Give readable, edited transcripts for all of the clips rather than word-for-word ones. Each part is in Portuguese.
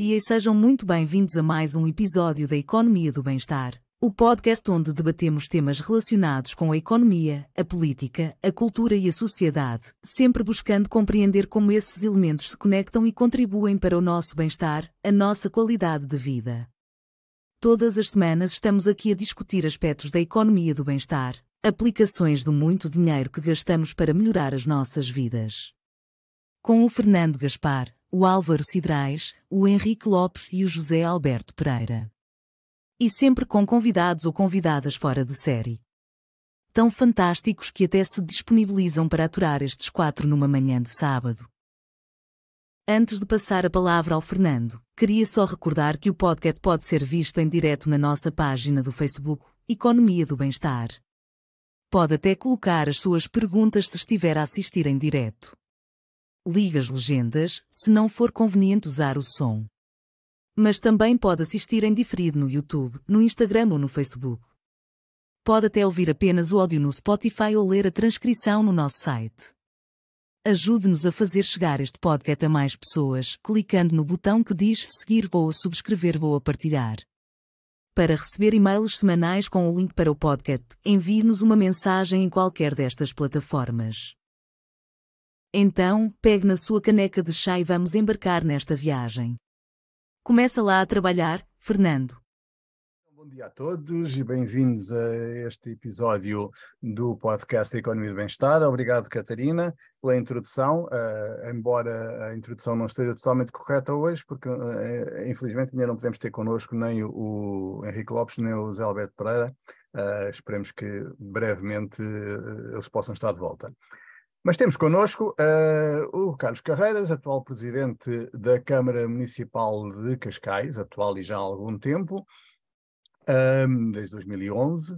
dia e sejam muito bem-vindos a mais um episódio da Economia do Bem-Estar, o podcast onde debatemos temas relacionados com a economia, a política, a cultura e a sociedade, sempre buscando compreender como esses elementos se conectam e contribuem para o nosso bem-estar, a nossa qualidade de vida. Todas as semanas estamos aqui a discutir aspectos da economia do bem-estar, aplicações do muito dinheiro que gastamos para melhorar as nossas vidas. Com o Fernando Gaspar, o Álvaro Cidrais, o Henrique Lopes e o José Alberto Pereira. E sempre com convidados ou convidadas fora de série. Tão fantásticos que até se disponibilizam para aturar estes quatro numa manhã de sábado. Antes de passar a palavra ao Fernando, queria só recordar que o podcast pode ser visto em direto na nossa página do Facebook, Economia do Bem-Estar. Pode até colocar as suas perguntas se estiver a assistir em direto. Ligue as legendas, se não for conveniente usar o som. Mas também pode assistir em diferido no YouTube, no Instagram ou no Facebook. Pode até ouvir apenas o áudio no Spotify ou ler a transcrição no nosso site. Ajude-nos a fazer chegar este podcast a mais pessoas, clicando no botão que diz seguir ou subscrever ou a partilhar. Para receber e-mails semanais com o link para o podcast, envie-nos uma mensagem em qualquer destas plataformas. Então, pegue na sua caneca de chá e vamos embarcar nesta viagem. Começa lá a trabalhar, Fernando. Bom dia a todos e bem-vindos a este episódio do podcast da Economia do Bem-Estar. Obrigado, Catarina, pela introdução, embora a introdução não esteja totalmente correta hoje, porque infelizmente ainda não podemos ter connosco nem o Henrique Lopes nem o José Alberto Pereira. Esperemos que brevemente eles possam estar de volta. Mas temos connosco o Carlos Carreiras, atual presidente da Câmara Municipal de Cascais, atual e já há algum tempo, desde 2011,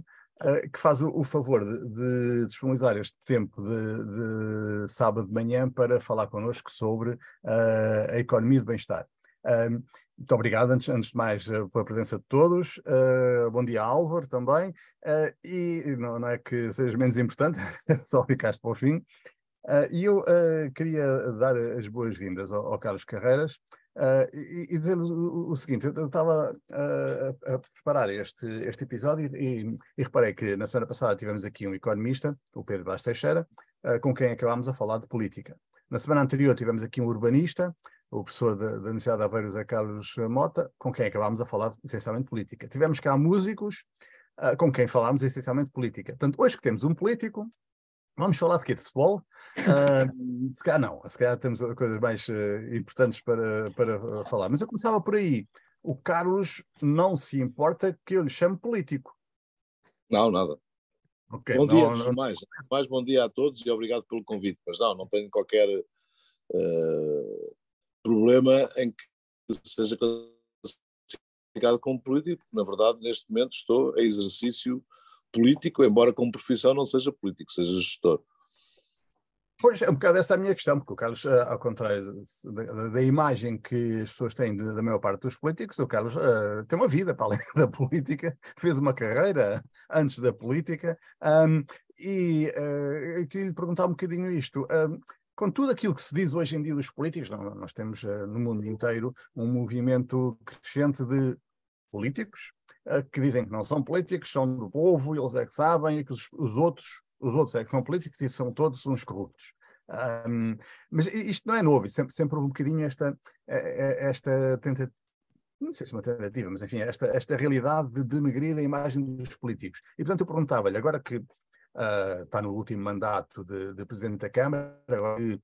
que faz o favor de disponibilizar este tempo de sábado de manhã para falar connosco sobre a economia do bem-estar. Muito obrigado, antes de mais, pela presença de todos. Bom dia, Álvaro, também. E não é que seja menos importante, só ficaste para o fim. E eu queria dar as boas-vindas ao Carlos Carreiras e dizer-lhe o seguinte: eu estava a preparar este episódio e reparei que na semana passada tivemos aqui um economista, o Pedro Brás Teixeira, com quem acabámos a falar de política. Na semana anterior tivemos aqui um urbanista, o professor da Universidade de Aveiro, José Carlos Mota, com quem acabámos a falar essencialmente de política. Tivemos cá músicos com quem falámos essencialmente de política. Portanto, hoje que temos um político, vamos falar de quê? De futebol? Se calhar não, se calhar temos coisas mais importantes para falar. Mas eu começava por aí. O Carlos não se importa que eu lhe chame político. Não, nada. Okay, Bom dia, antes de mais. Bom dia a todos e obrigado pelo convite. Mas não tenho qualquer problema em que seja classificado como político. Na verdade, neste momento estou em exercício político, embora como profissão não seja político, seja gestor. Pois, é um bocado essa a minha questão, porque o Carlos, ao contrário da imagem que as pessoas têm da maior parte dos políticos, o Carlos tem uma vida para além da política, fez uma carreira antes da política, eu queria lhe perguntar um bocadinho isto. Com tudo aquilo que se diz hoje em dia dos políticos, nós temos no mundo inteiro um movimento crescente de políticos que dizem que não são políticos, são do povo, eles é que sabem, e que os outros é que são políticos e são todos uns corruptos. Mas isto não é novo, sempre houve um bocadinho esta tentativa, não sei se é uma tentativa, mas enfim, esta realidade de denegrir a imagem dos políticos. E portanto eu perguntava-lhe, agora que está no último mandato de Presidente da Câmara, agora que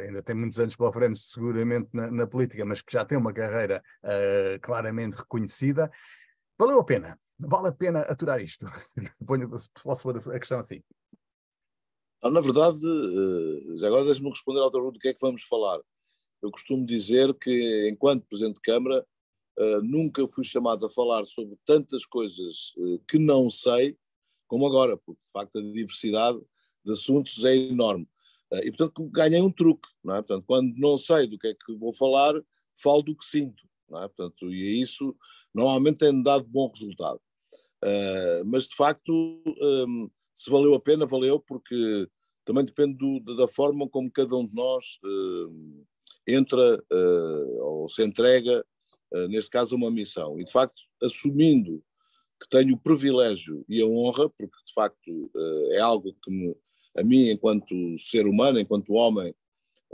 ainda tem muitos anos pela frente seguramente na política, mas que já tem uma carreira claramente reconhecida, valeu a pena? Vale a pena aturar isto? Posso pôr a questão assim. Na verdade, já agora deixe-me responder à outra pergunta, do que é que vamos falar. Eu costumo dizer que, enquanto Presidente de Câmara, nunca fui chamado a falar sobre tantas coisas que não sei, como agora, porque de facto a diversidade de assuntos é enorme. E portanto ganhei um truque, não é? Portanto, quando não sei do que é que vou falar, falo do que sinto, não é? Portanto, e isso normalmente tem dado bom resultado. Mas de facto, se valeu a pena, valeu, porque também depende da forma como cada um de nós entra ou se entrega, neste caso, a uma missão. E, de facto, assumindo que tenho o privilégio e a honra, porque, de facto, é algo que a mim, enquanto ser humano, enquanto homem,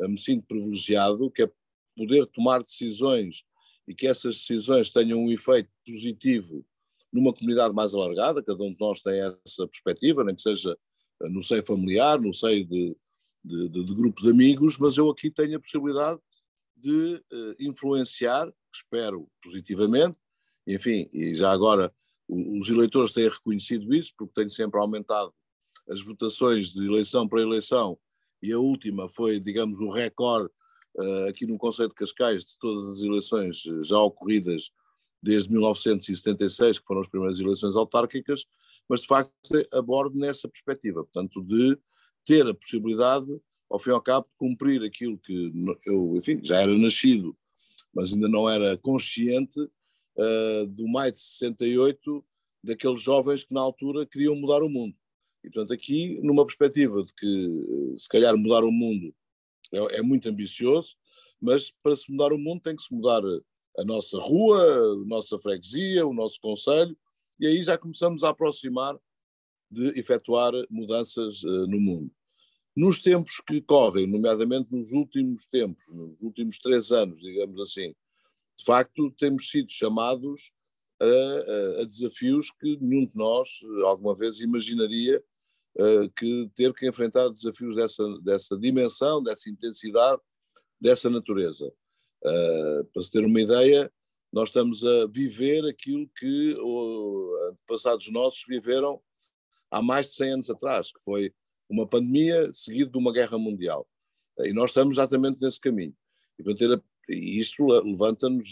me sinto privilegiado, que é poder tomar decisões e que essas decisões tenham um efeito positivo numa comunidade mais alargada. Cada um de nós tem essa perspectiva, nem que seja no seio familiar, no seio de grupo de amigos, mas eu aqui tenho a possibilidade de influenciar, espero positivamente, enfim, e já agora os eleitores têm reconhecido isso, porque tenho sempre aumentado as votações de eleição para eleição, e a última foi, digamos, o recorde aqui no concelho de Cascais de todas as eleições já ocorridas desde 1976, que foram as primeiras eleições autárquicas, mas de facto abordo nessa perspectiva, portanto, de ter a possibilidade, ao fim e ao cabo, de cumprir aquilo que eu, enfim, já era nascido, mas ainda não era consciente do maio de 68, daqueles jovens que na altura queriam mudar o mundo. E, portanto, aqui, numa perspectiva de que, se calhar, mudar o mundo é muito ambicioso, mas para se mudar o mundo tem que se mudar a nossa rua, a nossa freguesia, o nosso concelho, e aí já começamos a aproximar de efetuar mudanças no mundo. Nos tempos que correm, nomeadamente nos últimos tempos, nos últimos 3 anos, digamos assim, de facto temos sido chamados a desafios que nenhum de nós alguma vez imaginaria que ter que enfrentar desafios dessa dimensão, dessa intensidade, dessa natureza. Para se ter uma ideia, nós estamos a viver aquilo que antepassados nossos viveram há mais de 100 anos atrás, que foi uma pandemia seguida de uma guerra mundial. E nós estamos exatamente nesse caminho. E isto levanta-nos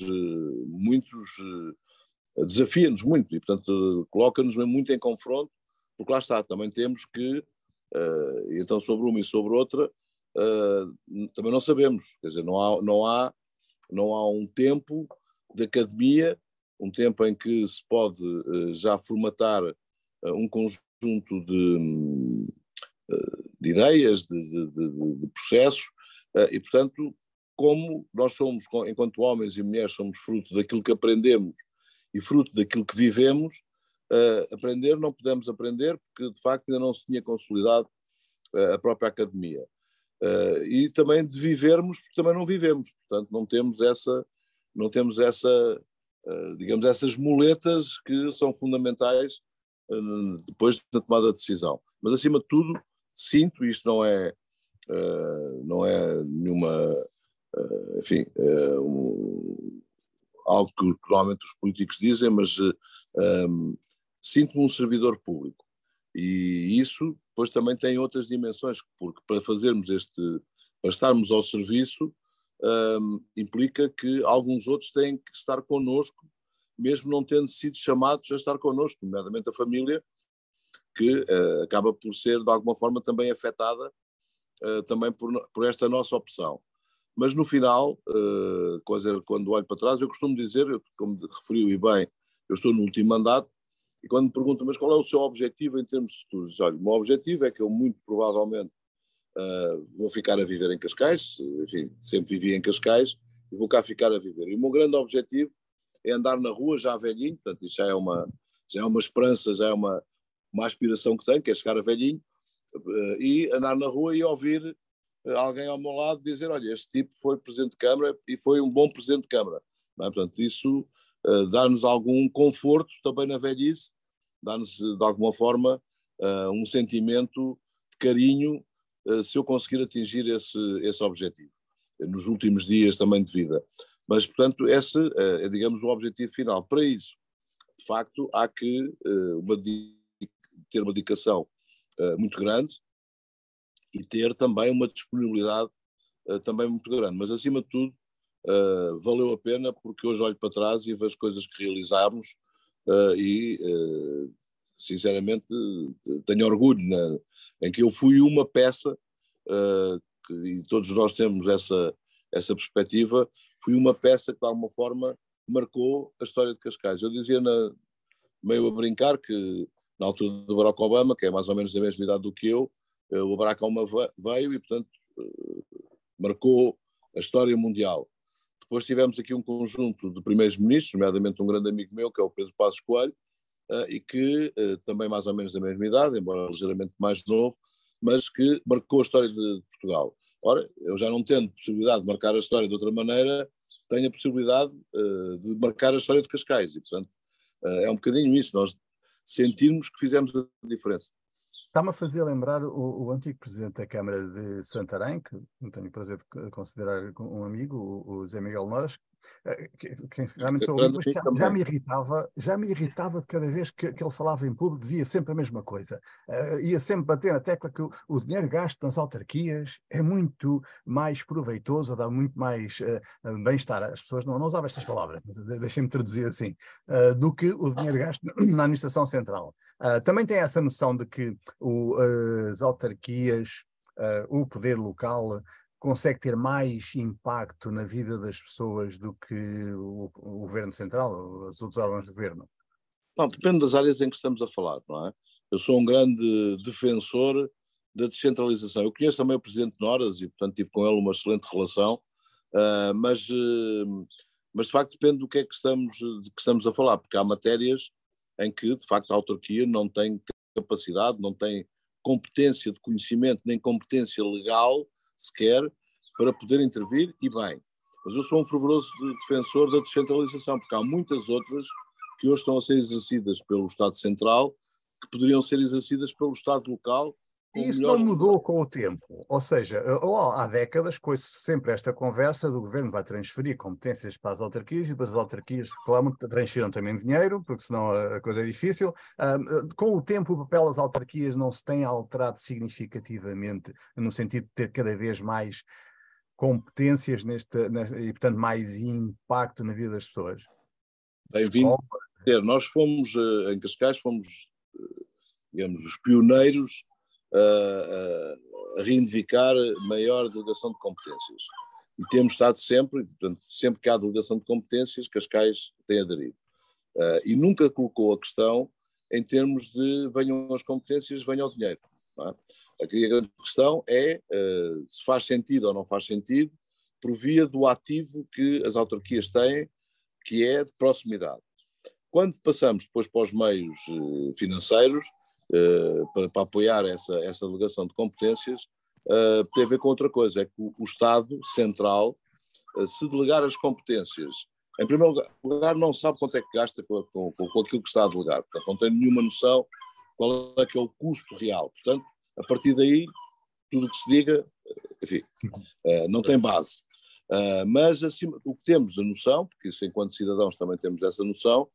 desafia-nos muito, e portanto coloca-nos muito em confronto, porque lá está, também temos que, então sobre uma e sobre outra, também não sabemos, quer dizer, não há um tempo de academia, um tempo em que se pode já formatar um conjunto de ideias, de processos, e portanto, como nós somos, enquanto homens e mulheres, somos fruto daquilo que aprendemos e fruto daquilo que vivemos, aprender não podemos aprender, porque de facto ainda não se tinha consolidado a própria academia. E também de vivermos, porque também não vivemos, portanto não temos digamos, essas muletas que são fundamentais depois da tomada de decisão. Mas acima de tudo, sinto, isto não é nenhuma, enfim, algo que normalmente os políticos dizem, mas sinto-me um servidor público. E isso depois também tem outras dimensões, porque para estarmos ao serviço, implica que alguns outros têm que estar connosco, mesmo não tendo sido chamados a estar connosco, nomeadamente a família, que acaba por ser de alguma forma também afetada também por esta nossa opção. Mas no final, quando olho para trás, eu costumo dizer, como referiu e bem, eu estou no último mandato, e quando me perguntam, mas qual é o seu objetivo em termos de estudos? Olha, o meu objetivo é que eu muito provavelmente vou ficar a viver em Cascais, enfim, sempre vivi em Cascais, e vou cá ficar a viver. E o meu grande objetivo é andar na rua já velhinho, portanto isso já é uma esperança, já é uma aspiração que tenho, que é chegar a velhinho, e andar na rua e ouvir alguém ao meu lado dizer, olha, este tipo foi Presidente de Câmara e foi um bom Presidente de Câmara. Não é? Portanto, isso dá-nos algum conforto também na velhice, dá-nos de alguma forma um sentimento de carinho se eu conseguir atingir esse objetivo, nos últimos dias também de vida. Mas, portanto, esse é, digamos, o objetivo final. Para isso, de facto, há que ter uma dedicação muito grande e ter também uma disponibilidade também muito grande. Mas, acima de tudo, valeu a pena, porque hoje olho para trás e vejo as coisas que realizámos e, sinceramente, tenho orgulho em que eu fui uma peça, e todos nós temos essa perspectiva, fui uma peça que de alguma forma marcou a história de Cascais. Eu dizia meio a brincar que na altura do Barack Obama, que é mais ou menos da mesma idade do que eu, o Barack Obama veio e, portanto, marcou a história mundial. Depois tivemos aqui um conjunto de primeiros ministros, nomeadamente um grande amigo meu, que é o Pedro Passos Coelho, e que também mais ou menos da mesma idade, embora ligeiramente mais novo, mas que marcou a história de Portugal. Ora, eu já não tendo possibilidade de marcar a história de outra maneira, tenho a possibilidade de marcar a história de Cascais, e portanto é um bocadinho isso, nós sentirmos que fizemos a diferença. Está-me a fazer lembrar o antigo presidente da Câmara de Santarém, que não tenho o prazer de considerar um amigo, o Zé Miguel Noras, que realmente sou amigo, mas já me irritava de cada vez que ele falava em público, dizia sempre a mesma coisa. Ia sempre bater na tecla que o dinheiro gasto nas autarquias é muito mais proveitoso, dá muito mais bem-estar. As pessoas não usavam estas palavras, deixem-me traduzir assim, do que o dinheiro gasto na administração central. Também tem essa noção de que as autarquias, o poder local, consegue ter mais impacto na vida das pessoas do que o governo central, os outros órgãos de governo? Não, depende das áreas em que estamos a falar, não é? Eu sou um grande defensor da descentralização. Eu conheço também o Presidente Noras e, portanto, tive com ele uma excelente relação, mas de facto depende do que é que estamos a falar, porque há matérias em que, de facto, a autarquia não tem capacidade, não tem competência de conhecimento, nem competência legal sequer, para poder intervir, e bem. Mas eu sou um fervoroso defensor da descentralização, porque há muitas outras que hoje estão a ser exercidas pelo Estado Central, que poderiam ser exercidas pelo Estado local. E isso não mudou com o tempo, ou seja, há décadas foi sempre esta conversa do governo vai transferir competências para as autarquias e depois as autarquias reclamam que transfiram também dinheiro, porque senão a coisa é difícil. Com o tempo o papel das autarquias não se tem alterado significativamente no sentido de ter cada vez mais competências e portanto mais impacto na vida das pessoas. Bem-vindo. Nós fomos, em Cascais, digamos, os pioneiros a reivindicar maior delegação de competências. E temos estado sempre, portanto, sempre que há delegação de competências, Cascais tem aderido. E nunca colocou a questão em termos de venham as competências, venham o dinheiro. Não é? Aqui a grande questão é se faz sentido ou não faz sentido por via do ativo que as autarquias têm, que é de proximidade. Quando passamos depois para os meios financeiros, para apoiar essa delegação de competências, tem a ver com outra coisa, é que o Estado Central, se delegar as competências, em primeiro lugar não sabe quanto é que gasta com aquilo que está a delegar, portanto não tem nenhuma noção qual é que é o custo real, portanto a partir daí tudo o que se diga, enfim, não tem base. Mas acima, o que temos a noção, porque isso enquanto cidadãos também temos essa noção,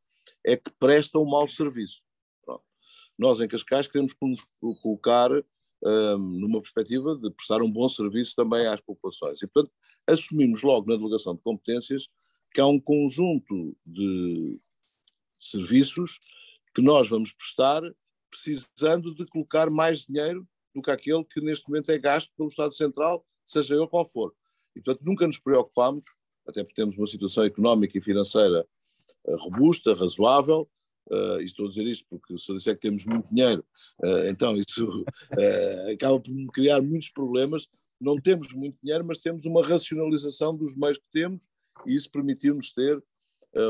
é que presta um mau serviço. Pronto. Nós em Cascais queremos nos colocar numa perspectiva de prestar um bom serviço também às populações. E, portanto, assumimos logo na delegação de competências que há um conjunto de serviços que nós vamos prestar precisando de colocar mais dinheiro do que aquele que neste momento é gasto pelo Estado Central, seja ele qual for. E, portanto, nunca nos preocupámos, até porque temos uma situação económica e financeira robusta, razoável, e estou a dizer isto porque se eu disser que temos muito dinheiro, então isso acaba por me criar muitos problemas. Não temos muito dinheiro, mas temos uma racionalização dos meios que temos e isso permitiu-nos ter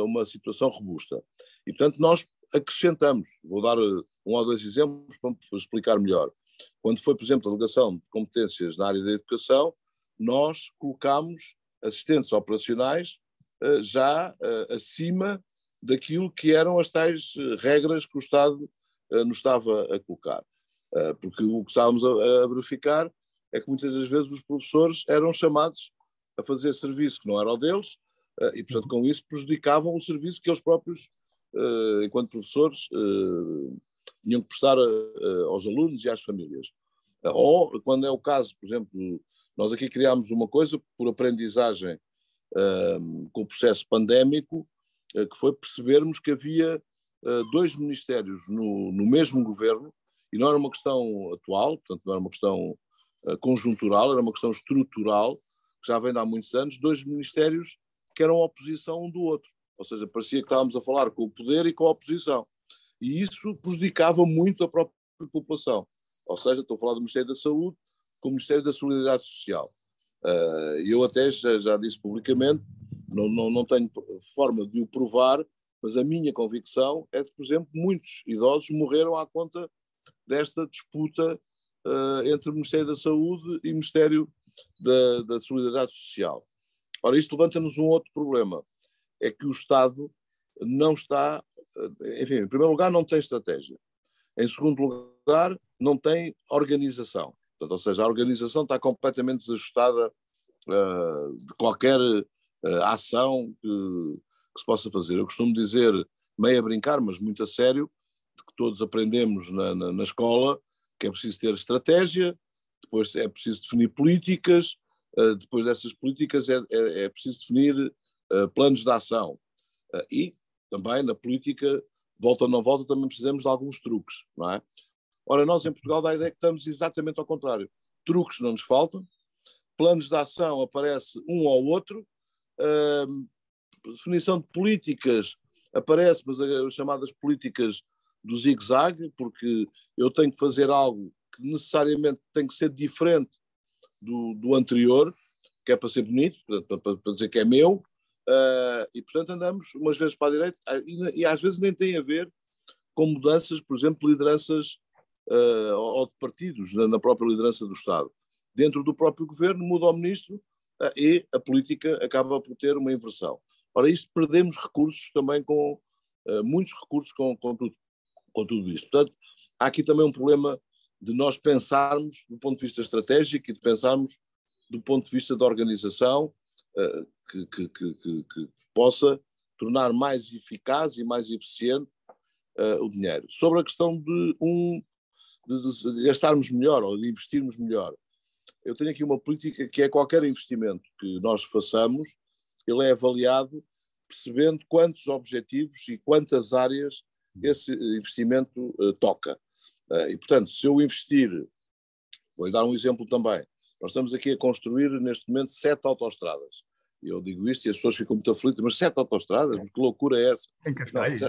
uma situação robusta. E, portanto, nós acrescentamos, vou dar um ou dois exemplos para explicar melhor. Quando foi, por exemplo, a delegação de competências na área da educação, nós colocámos assistentes operacionais já acima daquilo que eram as tais regras que o Estado nos estava a colocar. Porque o que estávamos a verificar é que muitas das vezes os professores eram chamados a fazer serviço que não era o deles e, portanto, com isso prejudicavam o serviço que eles próprios, enquanto professores, tinham que prestar aos alunos e às famílias. Ou, quando é o caso, por exemplo, nós aqui criámos uma coisa por aprendizagem com o processo pandémico, que foi percebermos que havia dois ministérios no mesmo governo, e não era uma questão atual, portanto não era uma questão conjuntural, era uma questão estrutural, que já vem de há muitos anos, dois ministérios que eram oposição um do outro. Ou seja, parecia que estávamos a falar com o poder e com a oposição. E isso prejudicava muito a própria população. Ou seja, estou a falar do Ministério da Saúde com o Ministério da Solidariedade Social. Eu até já disse publicamente, não tenho forma de o provar, mas a minha convicção é que, por exemplo, muitos idosos morreram à conta desta disputa entre o Ministério da Saúde e o Ministério da Solidariedade Social. Ora, isto levanta-nos um outro problema, é que o Estado não está, enfim, em primeiro lugar, não tem estratégia. Em segundo lugar, não tem organização. Portanto, ou seja, a organização está completamente desajustada de qualquer ação que se possa fazer. Eu costumo dizer, meio a brincar, mas muito a sério, que todos aprendemos na escola, que é preciso ter estratégia, depois é preciso definir políticas, depois dessas políticas é preciso definir planos de ação. E também na política, volta ou não volta, também precisamos de alguns truques, não é? Ora, nós em Portugal dá a ideia que estamos exatamente ao contrário. Truques não nos faltam, planos de ação aparece um ao outro, definição de políticas aparece, mas as chamadas políticas do zigue-zague, porque eu tenho que fazer algo que necessariamente tem que ser diferente do anterior, que é para ser bonito, para dizer que é meu, e portanto andamos umas vezes para a direita, e às vezes nem tem a ver com mudanças, por exemplo, de lideranças ou de partidos na própria liderança do Estado. Dentro do próprio governo muda o ministro e a política acaba por ter uma inversão. Ora, isto perdemos recursos também, muitos recursos com tudo isto. Portanto, há aqui também um problema de nós pensarmos do ponto de vista estratégico e de pensarmos do ponto de vista da organização que possa tornar mais eficaz e mais eficiente o dinheiro. Sobre a questão de gastarmos melhor ou de investirmos melhor, eu tenho aqui uma política que é qualquer investimento que nós façamos, ele é avaliado percebendo quantos objetivos e quantas áreas esse investimento toca. E, portanto, se eu investir, vou dar um exemplo também, nós estamos aqui a construir neste momento 7 autoestradas. E eu digo isto e as pessoas ficam muito aflitas, mas 7 autoestradas? Mas que loucura é essa? Em Cascais.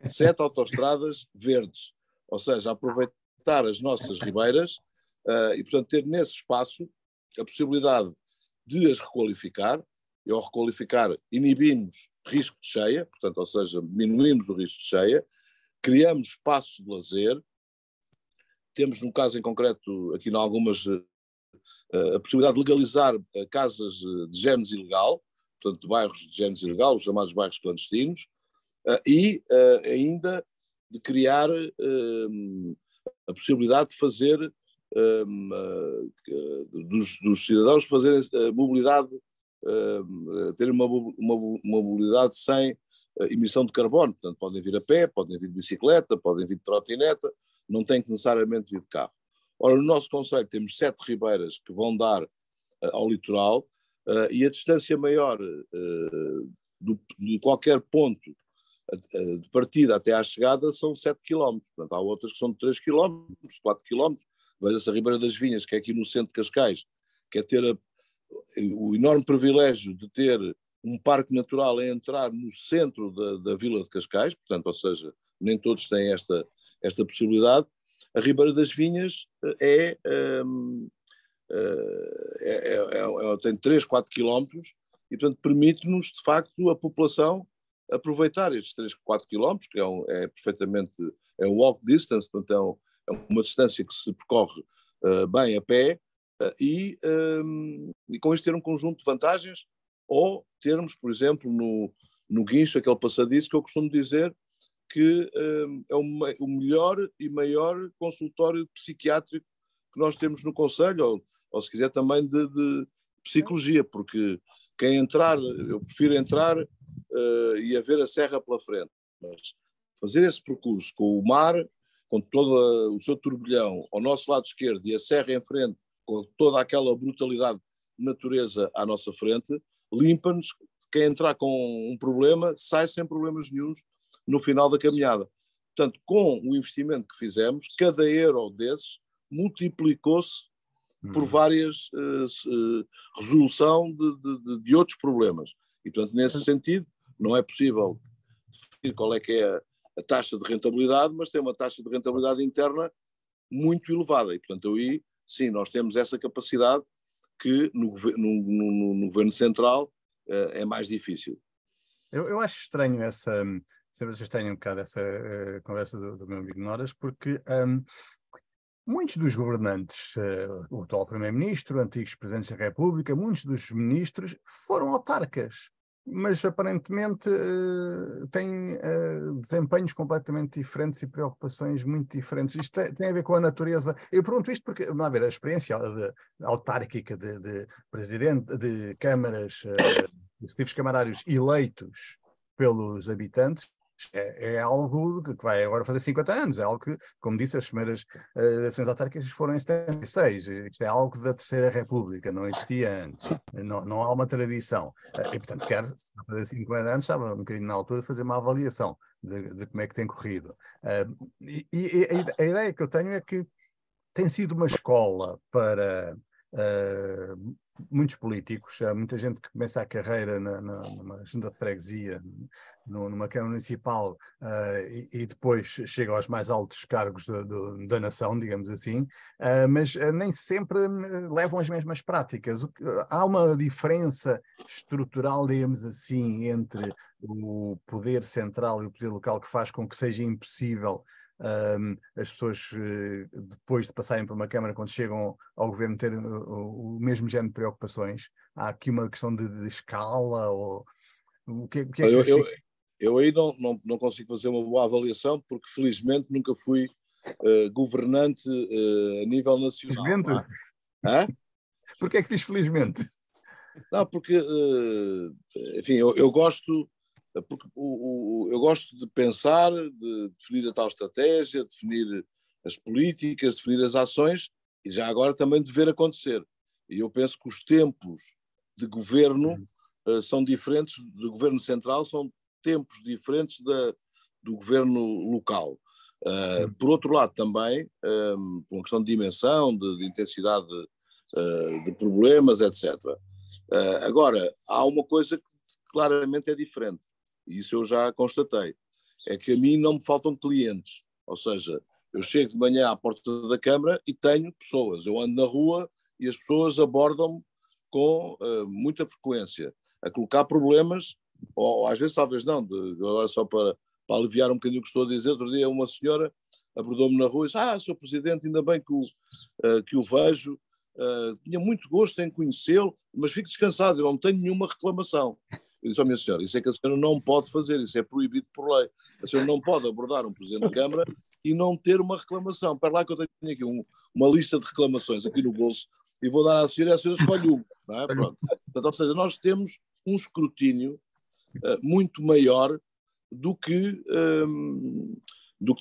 7 autoestradas verdes, ou seja, aproveitar as nossas ribeiras e, portanto, ter nesse espaço a possibilidade de as requalificar, e ao requalificar inibimos risco de cheia, portanto, ou seja, diminuímos o risco de cheia, criamos espaços de lazer, temos no caso em concreto, aqui em algumas, a possibilidade de legalizar casas de género ilegal, portanto, bairros de género ilegal, os chamados bairros clandestinos, e ainda de criar a possibilidade de fazer dos cidadãos fazerem mobilidade, terem uma mobilidade sem emissão de carbono. Portanto, podem vir a pé, podem vir de bicicleta, podem vir de trotineta, não têm que necessariamente vir de carro. Ora, no nosso concelho temos 7 ribeiras que vão dar ao litoral e a distância maior de qualquer ponto de partida até à chegada são 7 km. Portanto, há outras que são de 3 km, 4 km. Veja-se a Ribeira das Vinhas, que é aqui no centro de Cascais, que é ter o enorme privilégio de ter um parque natural a entrar no centro da vila de Cascais, portanto, ou seja, nem todos têm esta possibilidade. A Ribeira das Vinhas tem 3, 4 quilómetros e, portanto, permite-nos, de facto, a população aproveitar estes 3, 4 quilómetros, que é perfeitamente walk distance, portanto, é uma distância que se percorre bem a pé, e com isto ter um conjunto de vantagens, ou termos, por exemplo, no Guincho, aquele passadiço que eu costumo dizer que é o melhor e maior consultório psiquiátrico que nós temos no concelho, ou se quiser também de psicologia, porque quem entrar, eu prefiro entrar e a ver a serra pela frente, mas fazer esse percurso com o mar, com todo o seu turbilhão ao nosso lado esquerdo e a serra em frente, com toda aquela brutalidade de natureza à nossa frente, limpa-nos. Quem entrar com um problema sai sem problemas nenhuns no final da caminhada. Portanto, com o investimento que fizemos, cada euro desses multiplicou-se por várias resolução de outros problemas. E, portanto, nesse sentido, não é possível definir qual é que é a taxa de rentabilidade, mas tem uma taxa de rentabilidade interna muito elevada. E, portanto, aí, sim, nós temos essa capacidade que no governo central é mais difícil. Eu acho estranho essa, sempre estranho um bocado essa conversa do meu amigo Noras, porque muitos dos governantes, o atual Primeiro-Ministro, antigos Presidentes da República, muitos dos ministros foram autarcas, mas aparentemente têm desempenhos completamente diferentes e preocupações muito diferentes. Isto tem a ver com a natureza. Eu pergunto isto porque, vamos lá ver, a experiência autárquica de presidente, de câmaras, executivos camarários eleitos pelos habitantes, é algo que vai agora fazer 50 anos, é algo que, como disse, as primeiras eleições autárquicas foram em 76, isto é algo da Terceira República, não existia antes, não há uma tradição, e portanto se quer fazer 50 anos, estava um bocadinho na altura de fazer uma avaliação de como é que tem corrido. E a ideia que eu tenho é que tem sido uma escola para muitos políticos, há muita gente que começa a carreira numa junta de freguesia, numa Câmara Municipal, e depois chega aos mais altos cargos da nação, digamos assim, mas nem sempre levam as mesmas práticas. Há uma diferença estrutural, digamos assim, entre o poder central e o poder local que faz com que seja impossível as pessoas, depois de passarem por uma Câmara, quando chegam ao governo, terem o mesmo género de preocupações. Há aqui uma questão de escala, ou o que é que eu aí não consigo fazer uma boa avaliação, porque felizmente nunca fui governante a nível nacional. Felizmente? Porquê é que diz felizmente? Não, porque, enfim, eu gosto... Porque eu gosto de pensar, de definir a tal estratégia, definir as políticas, definir as ações e já agora também de ver acontecer. E eu penso que os tempos de governo são diferentes, do governo central são tempos diferentes do governo local. Por outro lado também, por uma questão de dimensão, de intensidade de problemas, etc. Agora, há uma coisa que claramente é diferente. Isso eu já constatei, é que a mim não me faltam clientes, ou seja, eu chego de manhã à porta da Câmara e tenho pessoas, eu ando na rua e as pessoas abordam-me com muita frequência, a colocar problemas, ou às vezes talvez não, agora só para aliviar um bocadinho o que estou a dizer. Outro dia uma senhora abordou-me na rua e disse: Sr. Presidente, ainda bem que o vejo, tinha muito gosto em conhecê-lo, mas fico descansado, eu não tenho nenhuma reclamação. Eu disse: minha senhora, isso é que a senhora não pode fazer, isso é proibido por lei. A senhora não pode abordar um Presidente de Câmara e não ter uma reclamação. Para lá que eu tenho aqui uma lista de reclamações aqui no bolso e vou dar à senhora e a senhora escolhe uma. Não é? Pronto. Portanto, ou seja, nós temos um escrutínio muito maior do que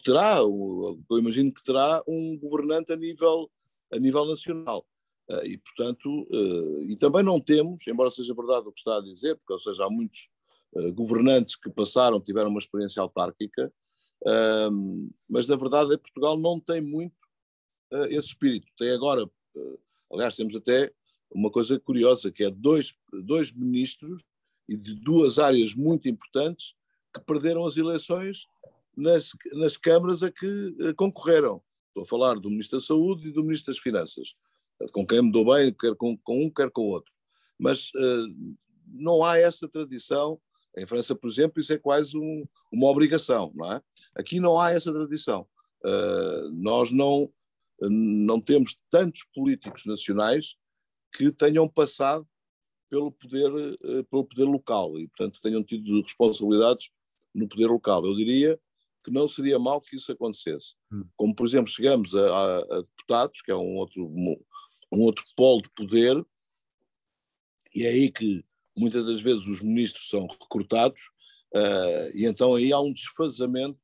terá, eu imagino que terá um governante a nível nacional. E, portanto, e também não temos, embora seja verdade o que está a dizer, porque, ou seja, há muitos governantes que tiveram uma experiência autárquica, mas na verdade Portugal não tem muito esse espírito. Tem agora, aliás, temos até uma coisa curiosa, que é dois ministros e de duas áreas muito importantes que perderam as eleições nas câmaras a que concorreram. Estou a falar do Ministro da Saúde e do Ministro das Finanças, com quem me dou bem, quer com um, quer com o outro. Mas não há essa tradição. Em França, por exemplo, isso é quase uma obrigação, não é? Aqui não há essa tradição. Nós não temos tantos políticos nacionais que tenham passado pelo poder local e, portanto, tenham tido responsabilidades no poder local. Eu diria que não seria mau que isso acontecesse. Como, por exemplo, chegamos a deputados, que é um outro polo de poder, e é aí que muitas das vezes os ministros são recrutados, e então aí há um desfazamento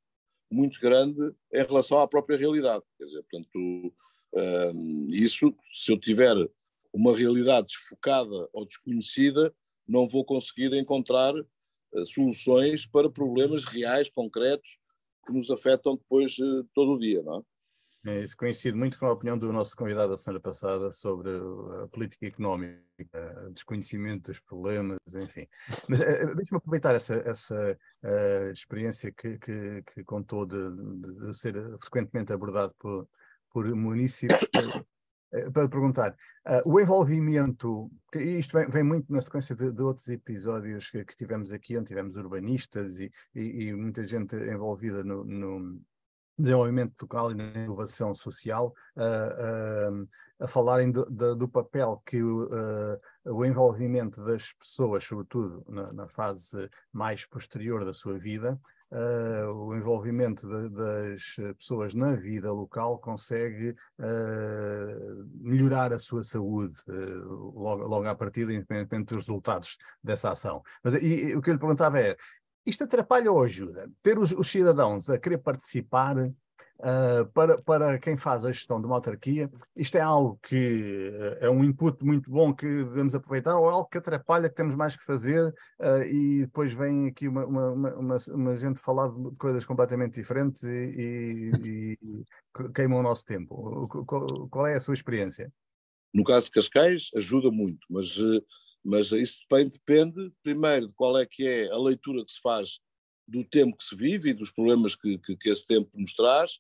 muito grande em relação à própria realidade. Quer dizer, portanto, isso, se eu tiver uma realidade desfocada ou desconhecida, não vou conseguir encontrar soluções para problemas reais, concretos, que nos afetam depois todo o dia, não é? Isso coincide muito com a opinião do nosso convidado da semana passada sobre a política económica, desconhecimento dos problemas, enfim. Mas deixa-me aproveitar essa experiência que contou de ser frequentemente abordado por munícipes para perguntar, o envolvimento, isto vem muito na sequência de outros episódios que tivemos aqui, onde tivemos urbanistas e muita gente envolvida no desenvolvimento local e na inovação social, a falarem do papel que o envolvimento das pessoas, sobretudo na fase mais posterior da sua vida, o envolvimento das pessoas na vida local consegue melhorar a sua saúde logo à partida, independentemente dos resultados dessa ação. Mas o que eu lhe perguntava é, isto atrapalha ou ajuda? Ter os cidadãos a querer participar para quem faz a gestão de uma autarquia, isto é algo que é um input muito bom que devemos aproveitar, ou é algo que atrapalha, que temos mais que fazer, e depois vem aqui uma gente falar de coisas completamente diferentes e queimam o nosso tempo. Qual é a sua experiência? No caso de Cascais, ajuda muito, mas isso depende, primeiro, de qual é que é a leitura que se faz do tempo que se vive e dos problemas que esse tempo nos traz.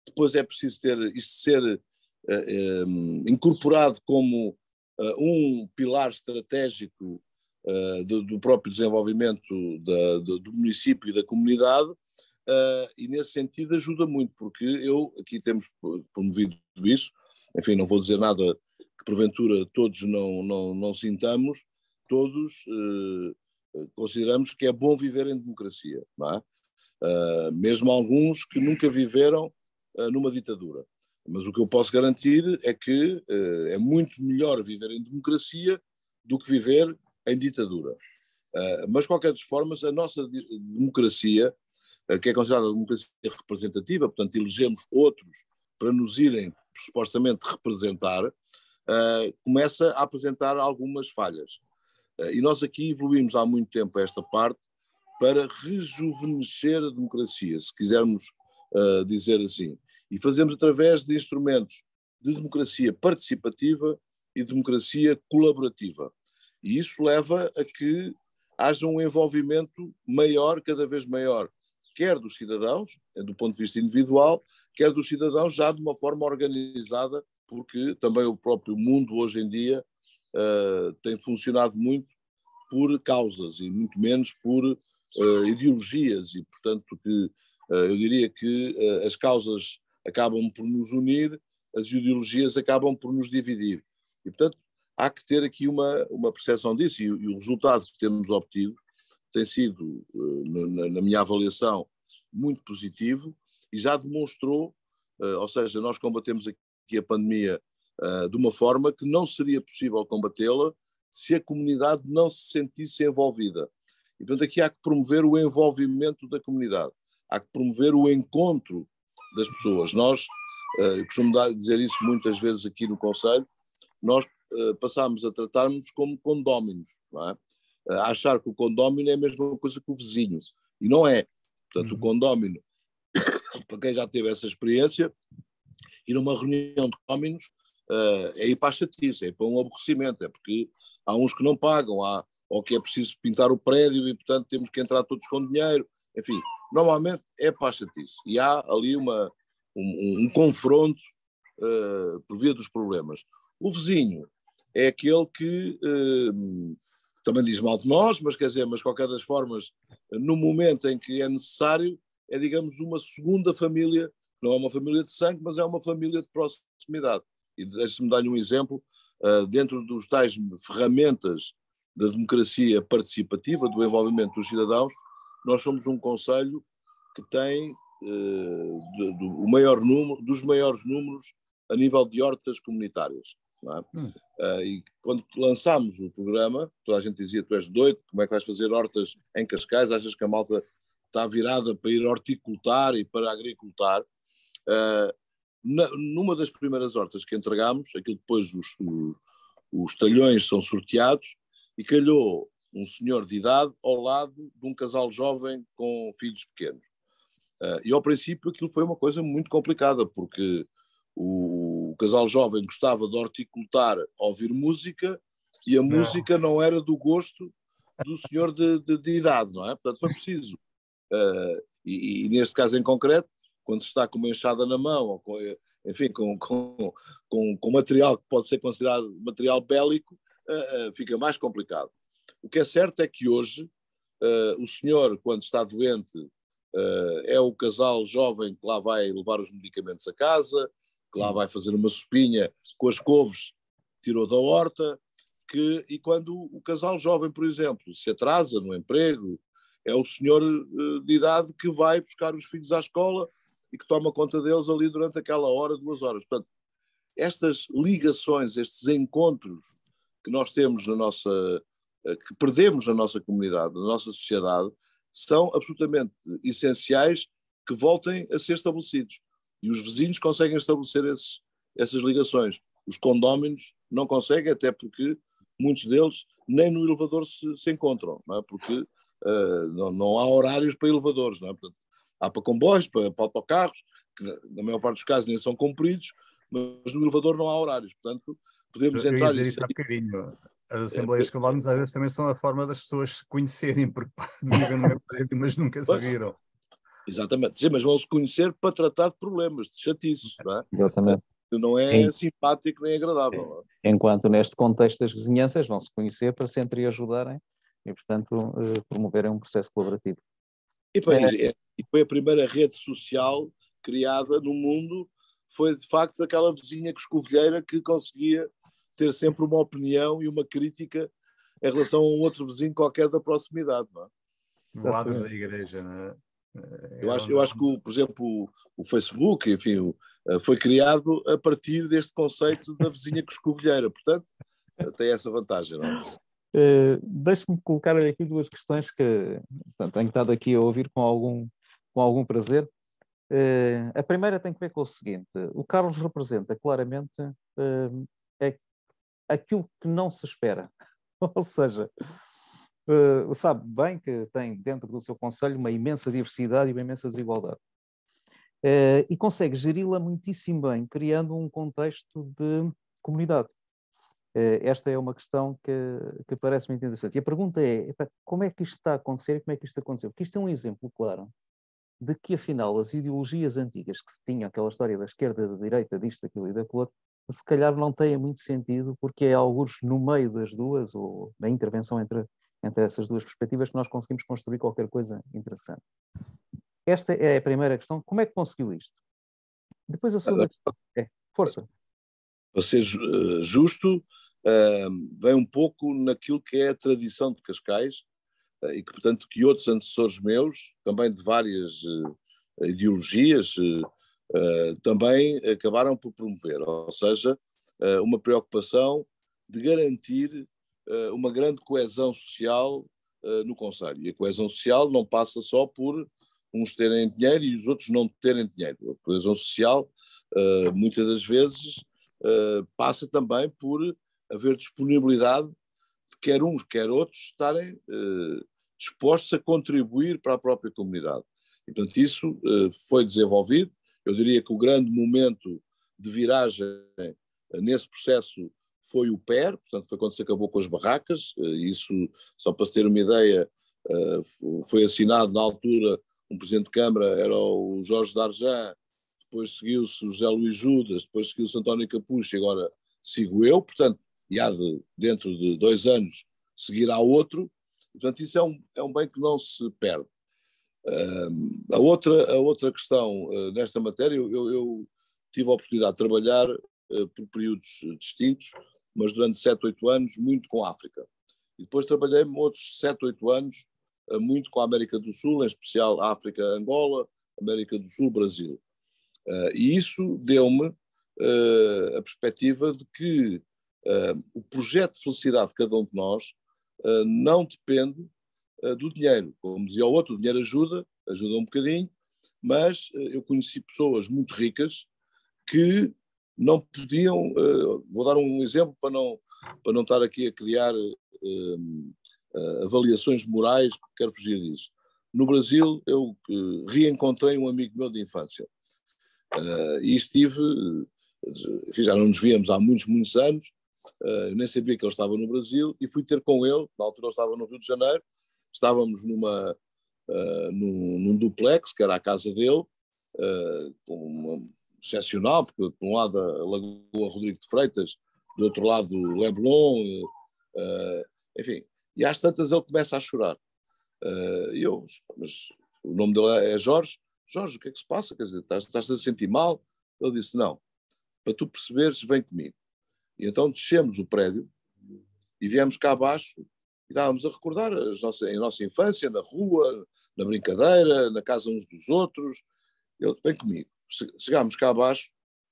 Depois é preciso ter isto ser incorporado como um pilar estratégico do próprio desenvolvimento do município e da comunidade, e nesse sentido ajuda muito, porque aqui temos promovido isso, enfim, não vou dizer nada que porventura todos não sintamos, todos consideramos que é bom viver em democracia, não é? Mesmo alguns que nunca viveram numa ditadura. Mas o que eu posso garantir é que é muito melhor viver em democracia do que viver em ditadura. Mas, de qualquer das formas, a nossa democracia, que é considerada democracia representativa, portanto, elegemos outros para nos irem supostamente representar, começa a apresentar algumas falhas. E nós aqui evoluímos há muito tempo esta parte para rejuvenescer a democracia, se quisermos dizer assim. E fazemos através de instrumentos de democracia participativa e democracia colaborativa. E isso leva a que haja um envolvimento maior, cada vez maior, quer dos cidadãos, do ponto de vista individual, quer dos cidadãos já de uma forma organizada, porque também o próprio mundo hoje em dia tem funcionado muito por causas e muito menos por ideologias, e portanto eu diria que as causas acabam por nos unir, as ideologias acabam por nos dividir. E, portanto, há que ter aqui uma percepção disso, e o resultado que temos obtido tem sido, na minha avaliação, muito positivo e já demonstrou, ou seja, nós combatemos aqui a pandemia de uma forma que não seria possível combatê-la se a comunidade não se sentisse envolvida. E, portanto, aqui há que promover o envolvimento da comunidade, há que promover o encontro das pessoas. Nós, eu costumo dizer isso muitas vezes aqui no Conselho, nós passámos a tratar-nos como condóminos, não é? A achar que o condómino é a mesma coisa que o vizinho, e não é. Portanto, o condómino, para quem já teve essa experiência, ir a uma reunião de condóminos é ir para a chatice, é para um aborrecimento, é porque há uns que não pagam, ou que é preciso pintar o prédio e, portanto, temos que entrar todos com dinheiro, enfim, normalmente é para a chatice. E há ali um confronto por via dos problemas. O vizinho é aquele que também diz mal de nós, mas quer dizer, mas de qualquer das formas, no momento em que é necessário, é, digamos, uma segunda família, não é uma família de sangue, mas é uma família de proximidade. E deixe-me dar-lhe um exemplo, dentro dos tais ferramentas da democracia participativa, do envolvimento dos cidadãos, nós somos um concelho que tem o maior número, dos maiores números a nível de hortas comunitárias. Não é? E quando lançámos o programa, toda a gente dizia: tu és doido, como é que vais fazer hortas em Cascais? Achas que a malta está virada para ir horticultar e para agricultar? Numa das primeiras hortas que entregámos, aquilo depois os talhões são sorteados, e calhou um senhor de idade ao lado de um casal jovem com filhos pequenos. E ao princípio aquilo foi uma coisa muito complicada, porque o casal jovem gostava de horticultar, ouvir música, e a música não era do gosto do senhor de idade, não é? Portanto, foi preciso. E neste caso em concreto, quando se está com uma enxada na mão, ou com, enfim, com material que pode ser considerado material bélico, fica mais complicado. O que é certo é que hoje o senhor, quando está doente, é o casal jovem que lá vai levar os medicamentos a casa, que lá vai fazer uma sopinha com as couves que tirou da horta, e quando o casal jovem, por exemplo, se atrasa no emprego, é o senhor de idade que vai buscar os filhos à escola e que toma conta deles ali durante aquela hora, 2 horas. Portanto, estas ligações, estes encontros que nós temos que perdemos na nossa comunidade, na nossa sociedade, são absolutamente essenciais que voltem a ser estabelecidos. E os vizinhos conseguem estabelecer essas ligações. Os condóminos não conseguem, até porque muitos deles nem no elevador se encontram, não é? Porque não há horários para elevadores, não é? Portanto, há para comboios, para autocarros, que na maior parte dos casos nem são compridos, mas no elevador não há horários. Portanto, podemos Eu entrar... ia dizer isso há bocadinho. As assembleias condóminas às vezes também são a forma das pessoas se conhecerem, porque vivem no mesmo prédio, mas nunca se viram. Exatamente. Sim, mas vão se conhecer para tratar de problemas, de chatices, não é? Exatamente. Não é simpático nem agradável. Enquanto neste contexto das vizinhanças vão se conhecer para se entreajudarem e, portanto, promoverem um processo colaborativo. E foi a primeira rede social criada no mundo, foi de facto aquela vizinha coscovilheira que conseguia ter sempre uma opinião e uma crítica em relação a um outro vizinho qualquer da proximidade. Não é? No lado da igreja, não é? Eu acho que, por exemplo, o Facebook, enfim, foi criado a partir deste conceito da vizinha coscovilheira. Portanto, tem essa vantagem, não é? Deixe-me colocar aqui 2 questões que, portanto, tenho estado aqui a ouvir com algum prazer. A primeira tem que ver com o seguinte: o Carlos representa claramente aquilo que não se espera. Ou seja, sabe bem que tem dentro do seu conselho uma imensa diversidade e uma imensa desigualdade. E consegue geri-la muitíssimo bem, criando um contexto de comunidade. Esta é uma questão que parece muito interessante. E a pergunta é, como é que isto está a acontecer e como é que isto aconteceu? Porque isto é um exemplo claro de que, afinal, as ideologias antigas que se tinham, aquela história da esquerda, da direita, disto, daquilo e daquilo outro, se calhar não têm muito sentido, porque é algures no meio das duas, ou na intervenção entre essas duas perspectivas, que nós conseguimos construir qualquer coisa interessante. Esta é a primeira questão. Como é que conseguiu isto? Depois a segunda questão é, força. Para ser justo, vem um pouco naquilo que é a tradição de Cascais, e que, portanto, que outros antecessores meus, também de várias ideologias, também acabaram por promover, ou seja, uma preocupação de garantir uma grande coesão social no concelho. E a coesão social não passa só por uns terem dinheiro e os outros não terem dinheiro. A coesão social, muitas das vezes, passa também por haver disponibilidade de quer uns, quer outros estarem dispostos a contribuir para a própria comunidade. E, portanto, isso foi desenvolvido. Eu diria que o grande momento de viragem nesse processo foi o PER, portanto, foi quando se acabou com as barracas. Isso, só para se ter uma ideia, foi assinado na altura, um presidente de Câmara era o Jorge Darjan, depois seguiu-se o José Luís Judas, depois seguiu-se António Capucho e agora sigo eu, portanto, e dentro de 2 anos seguirá outro. Portanto, isso é um bem que não se perde. A outra questão nesta matéria, eu tive a oportunidade de trabalhar por períodos distintos, mas durante 7, 8 anos, muito com a África. E depois trabalhei outros 7, 8 anos, muito com a América do Sul, em especial África, Angola, América do Sul, Brasil. E isso deu-me a perspectiva de que o projeto de felicidade de cada um de nós não depende do dinheiro. Como dizia o outro, o dinheiro ajuda um bocadinho, mas eu conheci pessoas muito ricas que não podiam, vou dar um exemplo para não estar aqui a criar avaliações morais, porque quero fugir disso. No Brasil, eu reencontrei um amigo meu de infância e já não nos víamos há muitos, muitos anos, eu nem sabia que ele estava no Brasil e fui ter com ele, na altura ele estava no Rio de Janeiro, estávamos num duplex, que era a casa dele, excepcional, porque por um lado a Lagoa Rodrigo de Freitas, do outro lado o Leblon, enfim, e às tantas ele começa a chorar. Mas o nome dele é Jorge. Jorge, o que é que se passa? Quer dizer, estás a sentir mal? Ele disse, não, para tu perceberes, vem comigo. E então descemos o prédio e viemos cá abaixo e estávamos a recordar a nossa infância, na rua, na brincadeira, na casa uns dos outros. Ele, vem comigo. Chegámos cá abaixo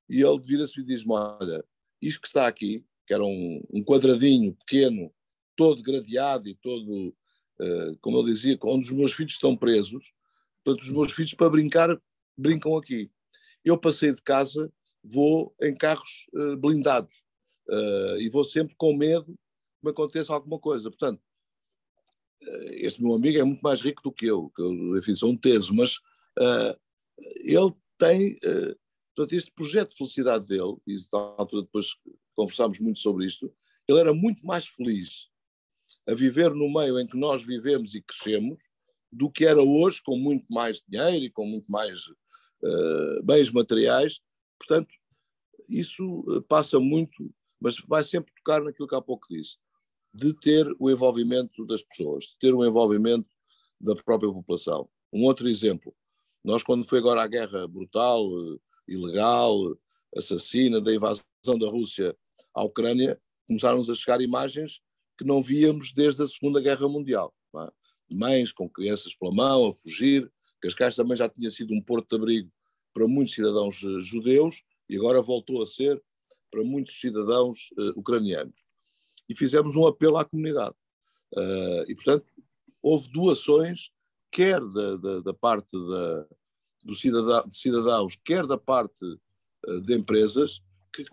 e ele vira-se e diz-me, olha, isto que está aqui, que era um quadradinho pequeno, todo gradeado e todo, como ele dizia, onde os meus filhos estão presos, portanto os meus filhos para brincar, brincam aqui. Eu passei de casa, vou em carros blindados e vou sempre com medo que me aconteça alguma coisa. Portanto, este meu amigo é muito mais rico do que eu enfim, sou um teso, mas ele tem, portanto, este projeto de felicidade dele, e na altura depois conversámos muito sobre isto, ele era muito mais feliz a viver no meio em que nós vivemos e crescemos do que era hoje, com muito mais dinheiro e com muito mais bens materiais. Portanto, isso passa muito, mas vai sempre tocar naquilo que há pouco disse, de ter o envolvimento das pessoas, de ter o envolvimento da própria população. Um outro exemplo, nós quando foi agora a guerra brutal, ilegal, assassina, da invasão da Rússia à Ucrânia, começaram-nos a chegar imagens que não víamos desde a Segunda Guerra Mundial. Não é? Mães com crianças pela mão, a fugir. Cascais também já tinha sido um porto de abrigo para muitos cidadãos judeus e agora voltou a ser para muitos cidadãos ucranianos. E fizemos um apelo à comunidade. E, portanto, houve doações, quer da parte dos cidadãos, quer da parte de empresas, que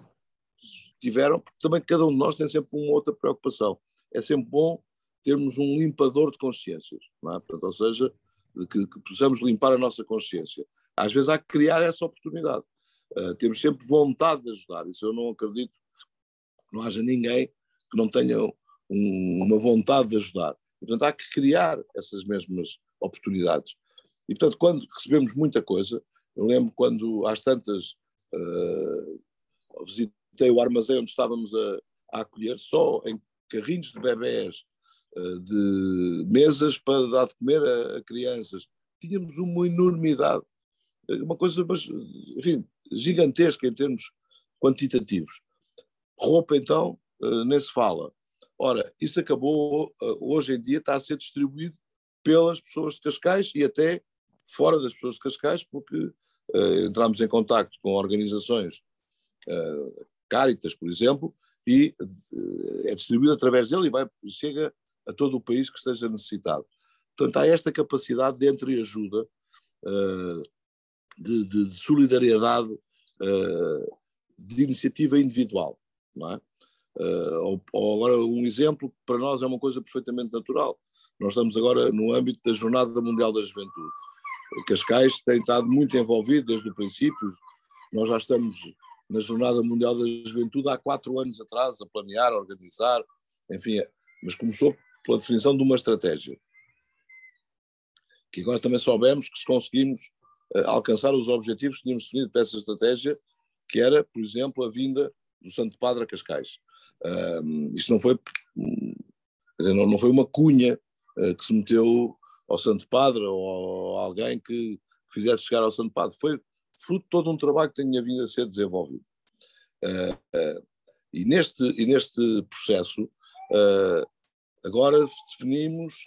tiveram, porque também cada um de nós tem sempre uma outra preocupação. É sempre bom termos um limpador de consciências, não é? Portanto, ou seja, que possamos limpar a nossa consciência. Às vezes há que criar essa oportunidade. Temos sempre vontade de ajudar. Isso eu não acredito que não haja ninguém que não tenha uma vontade de ajudar. Portanto, há que criar essas mesmas oportunidades. E, portanto, quando recebemos muita coisa, eu lembro quando, às tantas, visitei o armazém onde estávamos a acolher, só em carrinhos de bebés, de mesas para dar de comer a crianças. Tínhamos uma enormidade, uma coisa, mas, enfim, gigantesca em termos quantitativos. Roupa, então, nem se fala. Ora, isso acabou, hoje em dia está a ser distribuído pelas pessoas de Cascais e até fora das pessoas de Cascais, porque entramos em contacto com organizações, Caritas, por exemplo, e é distribuído através dele e chega a todo o país que esteja necessitado. Portanto, há esta capacidade de entreajuda, de solidariedade, de iniciativa individual, não é? Ou agora um exemplo que para nós é uma coisa perfeitamente natural. Nós estamos agora no âmbito da Jornada Mundial da Juventude. Cascais tem estado muito envolvido desde o princípio. Nós já estamos na Jornada Mundial da Juventude há 4 anos atrás, a planear, a organizar, enfim, mas começou pela definição de uma estratégia. Que agora também soubemos que se conseguimos alcançar os objetivos que tínhamos definido para essa estratégia, que era, por exemplo, a vinda do Santo Padre a Cascais. Isto não foi, quer dizer, não foi uma cunha que se meteu ao Santo Padre ou a alguém que fizesse chegar ao Santo Padre. Foi fruto de todo um trabalho que tinha vindo a ser desenvolvido. E neste processo, agora definimos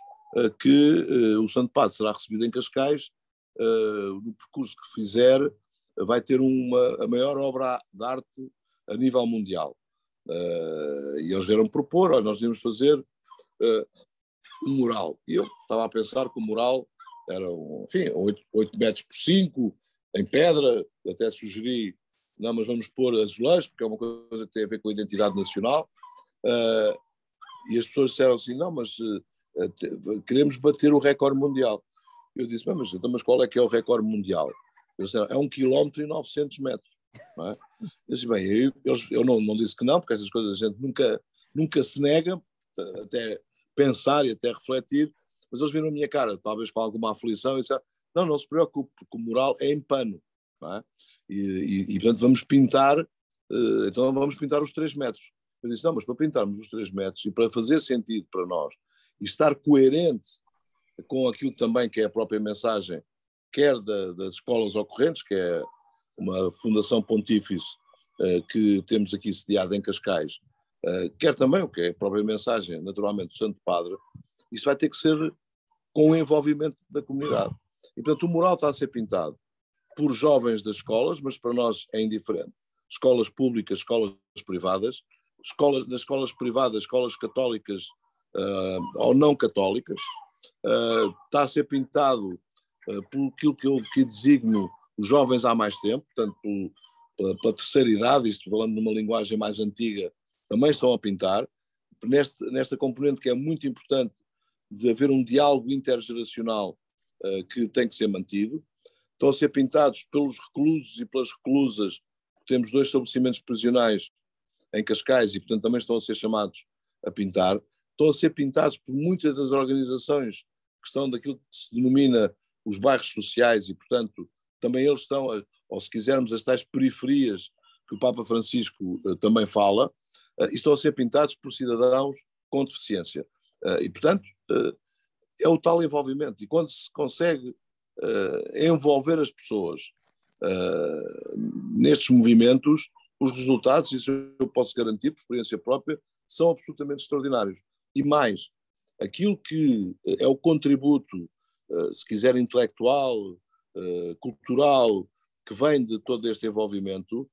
que o Santo Padre será recebido em Cascais, no percurso que fizer, vai ter a maior obra de arte a nível mundial. E eles vieram propor, olha, nós íamos fazer um mural. E eu estava a pensar que o mural era, enfim, 8 metros por 5, em pedra, até sugeri, não, mas vamos pôr azulejos, porque é uma coisa que tem a ver com a identidade nacional. E as pessoas disseram assim, não, mas queremos bater o recorde mundial. Eu disse, mas qual é que é o recorde mundial? Eu disse, é 1 km e 900 metros. Não é? Eu disse, bem, eu não disse que não, porque essas coisas a gente nunca se nega, até pensar e até refletir, mas eles viram a minha cara, talvez com alguma aflição, e disseram, não se preocupe, porque o mural é em pano. não é? Portanto, vamos pintar, então vamos pintar os 3 metros. Eu disse, não, mas para pintarmos os 3 metros e para fazer sentido para nós e estar coerente com aquilo também que é a própria mensagem, quer das escolas ocorrentes, que é uma fundação pontífice que temos aqui sediada em Cascais, quer também o que é a própria mensagem, naturalmente, do Santo Padre, isso vai ter que ser com o envolvimento da comunidade. E, portanto, o mural está a ser pintado por jovens das escolas, mas para nós é indiferente. Escolas públicas, escolas privadas, das escolas privadas, escolas católicas ou não católicas, está a ser pintado por aquilo que eu designo os jovens há mais tempo, portanto, pela terceira idade, isto falando numa linguagem mais antiga, também estão a pintar, nesta componente que é muito importante de haver um diálogo intergeracional que tem que ser mantido. Estão a ser pintados pelos reclusos e pelas reclusas, temos 2 estabelecimentos prisionais em Cascais e, portanto, também estão a ser chamados a pintar. Estão a ser pintados por muitas das organizações que estão daquilo que se denomina os bairros sociais e, portanto, também eles estão, ou se quisermos, as tais periferias que o Papa Francisco também fala, e estão a ser pintados por cidadãos com deficiência. E, portanto, é o tal envolvimento. E quando se consegue envolver as pessoas nestes movimentos, os resultados, isso eu posso garantir por experiência própria, são absolutamente extraordinários. E mais, aquilo que é o contributo, se quiser, intelectual, cultural, que vem de todo este envolvimento,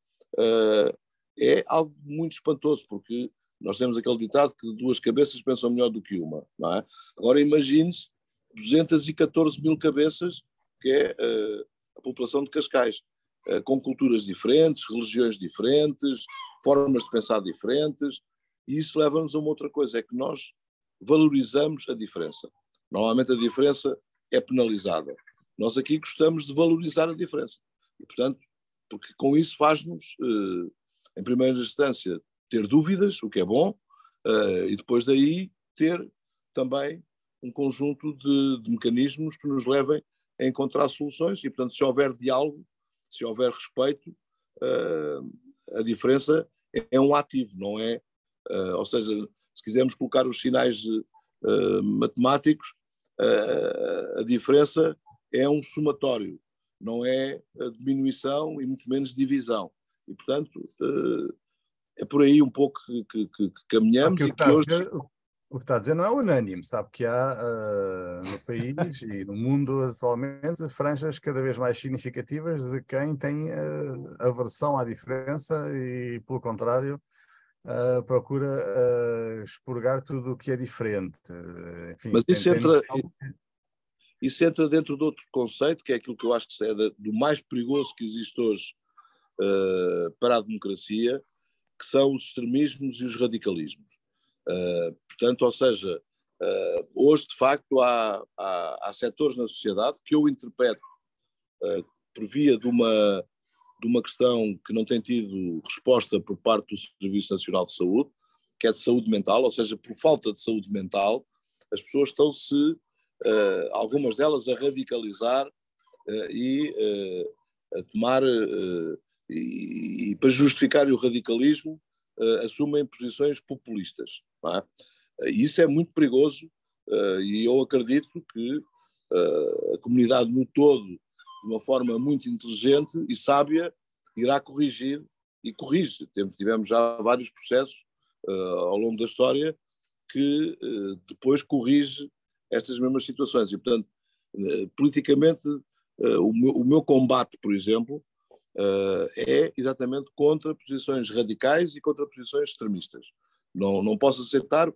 é algo muito espantoso, porque nós temos aquele ditado que 2 cabeças pensam melhor do que uma, não é? Agora imagine-se 214 mil cabeças, que é a população de Cascais, com culturas diferentes, religiões diferentes, formas de pensar diferentes, e isso leva-nos a uma outra coisa, é que nós valorizamos a diferença. Normalmente a diferença é penalizada. Nós aqui gostamos de valorizar a diferença. E, portanto, porque com isso faz-nos, em primeira instância, ter dúvidas, o que é bom, e depois daí ter também um conjunto de mecanismos que nos levem a encontrar soluções e, portanto, se houver diálogo, se houver respeito, a diferença é um ativo, não é? Ou seja, se quisermos colocar os sinais matemáticos, a diferença é um somatório, não é a diminuição e muito menos divisão. E, portanto, é por aí um pouco que caminhamos e que hoje... O que está a dizer não é unânime, sabe que há no país e no mundo atualmente franjas cada vez mais significativas de quem tem aversão à diferença e, pelo contrário, procura expurgar tudo o que é diferente. Enfim, mas isso entra dentro de outro conceito, que é aquilo que eu acho que é do mais perigoso que existe hoje para a democracia, que são os extremismos e os radicalismos. Portanto, ou seja, hoje de facto há setores na sociedade que eu interpreto por via de uma questão que não tem tido resposta por parte do Serviço Nacional de Saúde, que é de saúde mental, ou seja, por falta de saúde mental, as pessoas estão-se, algumas delas, a radicalizar e a tomar, e para justificar o radicalismo, assumem posições populistas. Não é? E isso é muito perigoso e eu acredito que a comunidade no todo, de uma forma muito inteligente e sábia, irá corrigir e corrige. Tivemos já vários processos ao longo da história que depois corrige estas mesmas situações. E, portanto, politicamente, o meu combate, por exemplo, é exatamente contra posições radicais e contra posições extremistas. Não posso aceitar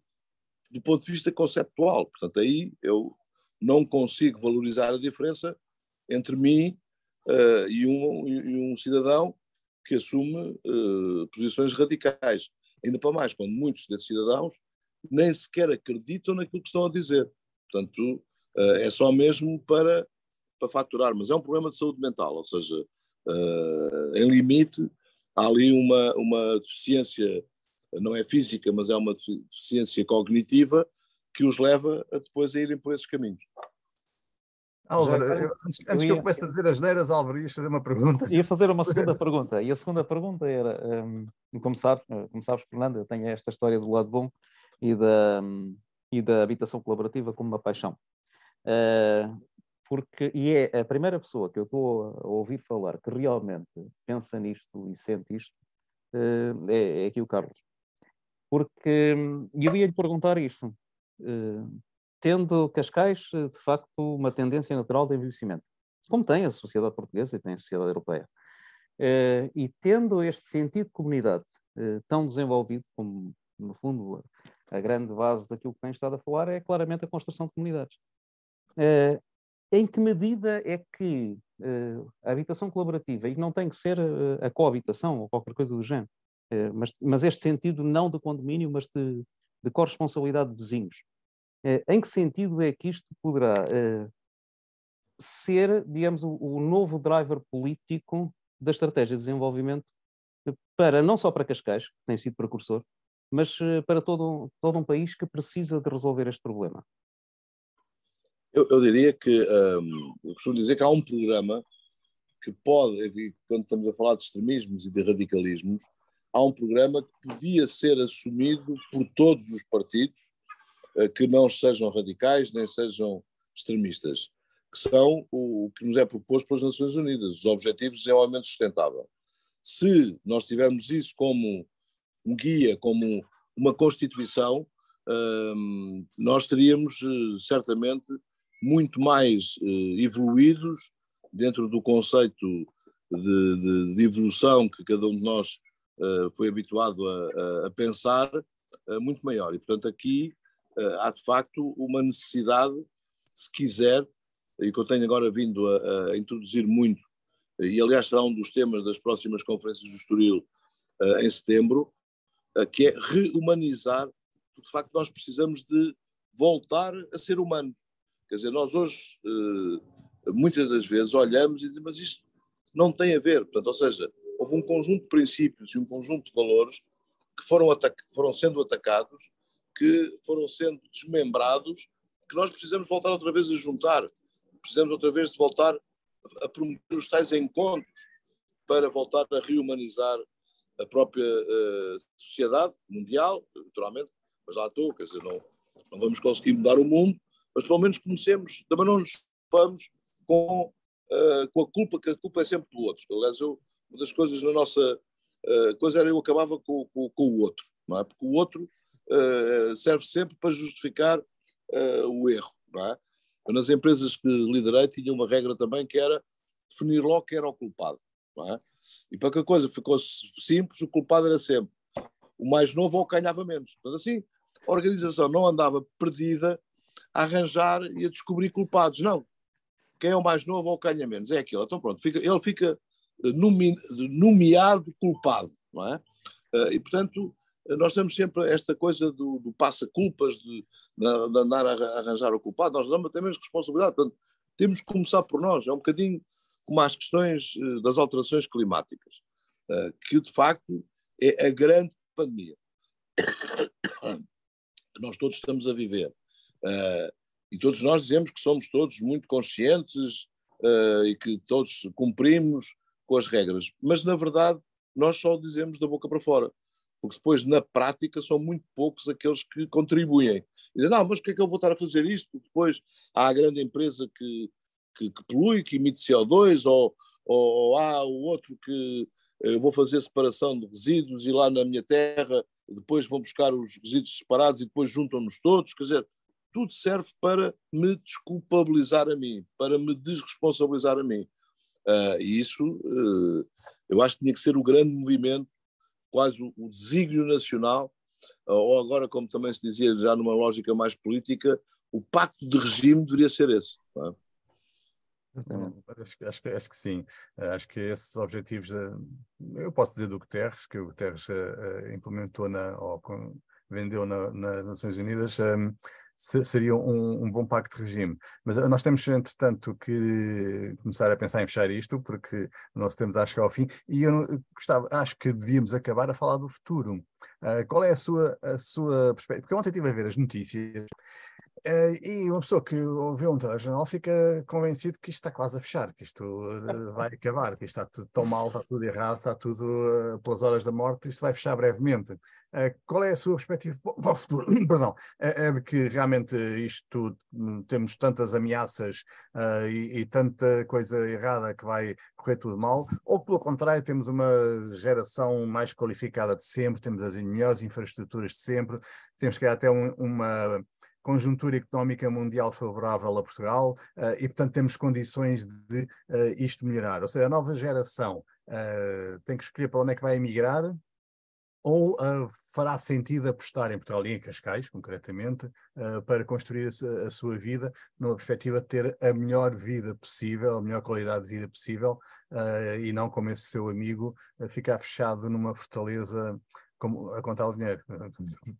do ponto de vista conceptual. Portanto, aí eu não consigo valorizar a diferença entre mim e um cidadão que assume posições radicais. Ainda para mais, quando muitos desses cidadãos nem sequer acreditam naquilo que estão a dizer. Portanto, é só mesmo para faturar. Mas é um problema de saúde mental, ou seja, em limite, há ali uma deficiência, não é física, mas é uma deficiência cognitiva que os leva a depois a irem por esses caminhos. Álvaro, antes que eu comece a dizer asneiras, Álvaro, ias fazer uma pergunta. Ia fazer uma segunda pergunta, e a segunda pergunta era, como sabes, Fernando, eu tenho esta história do lado bom e da habitação colaborativa como uma paixão. E é a primeira pessoa que eu estou a ouvir falar que realmente pensa nisto e sente isto, é aqui o Carlos. Porque eu ia lhe perguntar isto, tendo Cascais, de facto, uma tendência natural de envelhecimento, como tem a sociedade portuguesa e tem a sociedade europeia, e tendo este sentido de comunidade tão desenvolvido, como, no fundo, a grande base daquilo que tem estado a falar é claramente a construção de comunidades. Em que medida é que a habitação colaborativa, e não tem que ser a coabitação ou qualquer coisa do género, mas este sentido não de condomínio, mas de corresponsabilidade de vizinhos, em que sentido é que isto poderá ser, digamos, o novo driver político da estratégia de desenvolvimento para, não só para Cascais, que tem sido precursor, mas para todo um país que precisa de resolver este problema? Eu diria que, eu costumo dizer que há um programa que pode, quando estamos a falar de extremismos e de radicalismos, há um programa que podia ser assumido por todos os partidos que não sejam radicais nem sejam extremistas, que são o que nos é proposto pelas Nações Unidas, os Objetivos de Desenvolvimento Sustentável. Se nós tivermos isso como um guia, como uma Constituição, nós teríamos certamente muito mais evoluídos dentro do conceito de evolução que cada um de nós foi habituado a pensar, muito maior. E, portanto, aqui há, de facto, uma necessidade, se quiser, e que eu tenho agora vindo a introduzir muito, e, aliás, será um dos temas das próximas conferências do Estoril em setembro, que é rehumanizar, porque, de facto, nós precisamos de voltar a ser humanos. Quer dizer, nós hoje, muitas das vezes, olhamos e dizemos, mas isto não tem a ver. Portanto, ou seja, houve um conjunto de princípios e um conjunto de valores que foram sendo atacados, que foram sendo desmembrados, que nós precisamos voltar outra vez a juntar. Precisamos outra vez de voltar a promover os tais encontros para voltar a rehumanizar a própria sociedade mundial, naturalmente, mas lá estou, quer dizer, não vamos conseguir mudar o mundo, mas pelo menos comecemos, também não nos preocupamos com a culpa, que a culpa é sempre do outro. Aliás, uma das coisas na nossa coisa era eu acabava com o outro, não é? Porque o outro serve sempre para justificar o erro, não é? Eu, nas empresas que liderei, tinha uma regra também que era definir logo quem era o culpado, não é? E para que a coisa ficou simples, o culpado era sempre o mais novo ou que ganhava menos. Portanto, assim, a organização não andava perdida a arranjar e a descobrir culpados. Não. Quem é o mais novo ou que ganha menos? É aquele. Então pronto, ele fica nomeado culpado, não é? E, portanto, nós temos sempre esta coisa do passa-culpas, de andar a arranjar o culpado. Nós damos até mesmo responsabilidade. Portanto, temos que começar por nós. É um bocadinho como as questões das alterações climáticas, que, de facto, é a grande pandemia que nós todos estamos a viver. E todos nós dizemos que somos todos muito conscientes e que todos cumprimos com as regras. Mas, na verdade, nós só dizemos da boca para fora. Porque depois, na prática, são muito poucos aqueles que contribuem. E dizem, não, mas porque é que eu vou estar a fazer isto? Porque depois há a grande empresa que polui, que emite CO2, ou há o outro que eu vou fazer separação de resíduos e lá na minha terra depois vão buscar os resíduos separados e depois juntam-nos todos. Quer dizer, tudo serve para me desculpabilizar a mim, para me desresponsabilizar a mim. E isso, eu acho que tinha que ser o grande movimento, quase o desígnio nacional, ou agora, como também se dizia, já numa lógica mais política, o pacto de regime deveria ser esse. Não é? Acho que sim. Acho que esses objetivos, eu posso dizer do Guterres, que o Guterres implementou ou vendeu nas Nações Unidas, seria um bom pacto de regime. Mas nós temos, entretanto, que começar a pensar em fechar isto, porque o nosso tempo está a chegar ao fim, e eu acho que devíamos acabar a falar do futuro. Qual é a sua perspectiva? Porque ontem estive a ver as notícias E uma pessoa que ouviu um telejornal fica convencido que isto está quase a fechar, que isto vai acabar, que isto está tudo tão mal, está tudo errado, está tudo pelas horas da morte, isto vai fechar brevemente. Qual é a sua perspectiva para o futuro? Perdão, é de que realmente isto, temos tantas ameaças e tanta coisa errada que vai correr tudo mal, ou pelo contrário temos uma geração mais qualificada de sempre, temos as melhores infraestruturas de sempre, temos que até uma conjuntura económica mundial favorável a Portugal e, portanto, temos condições de isto melhorar. Ou seja, a nova geração tem que escolher para onde é que vai emigrar ou fará sentido apostar em Portugal e em Cascais, concretamente, para construir a sua vida numa perspectiva de ter a melhor vida possível, a melhor qualidade de vida possível e não como esse seu amigo ficar fechado numa fortaleza como a contar o dinheiro.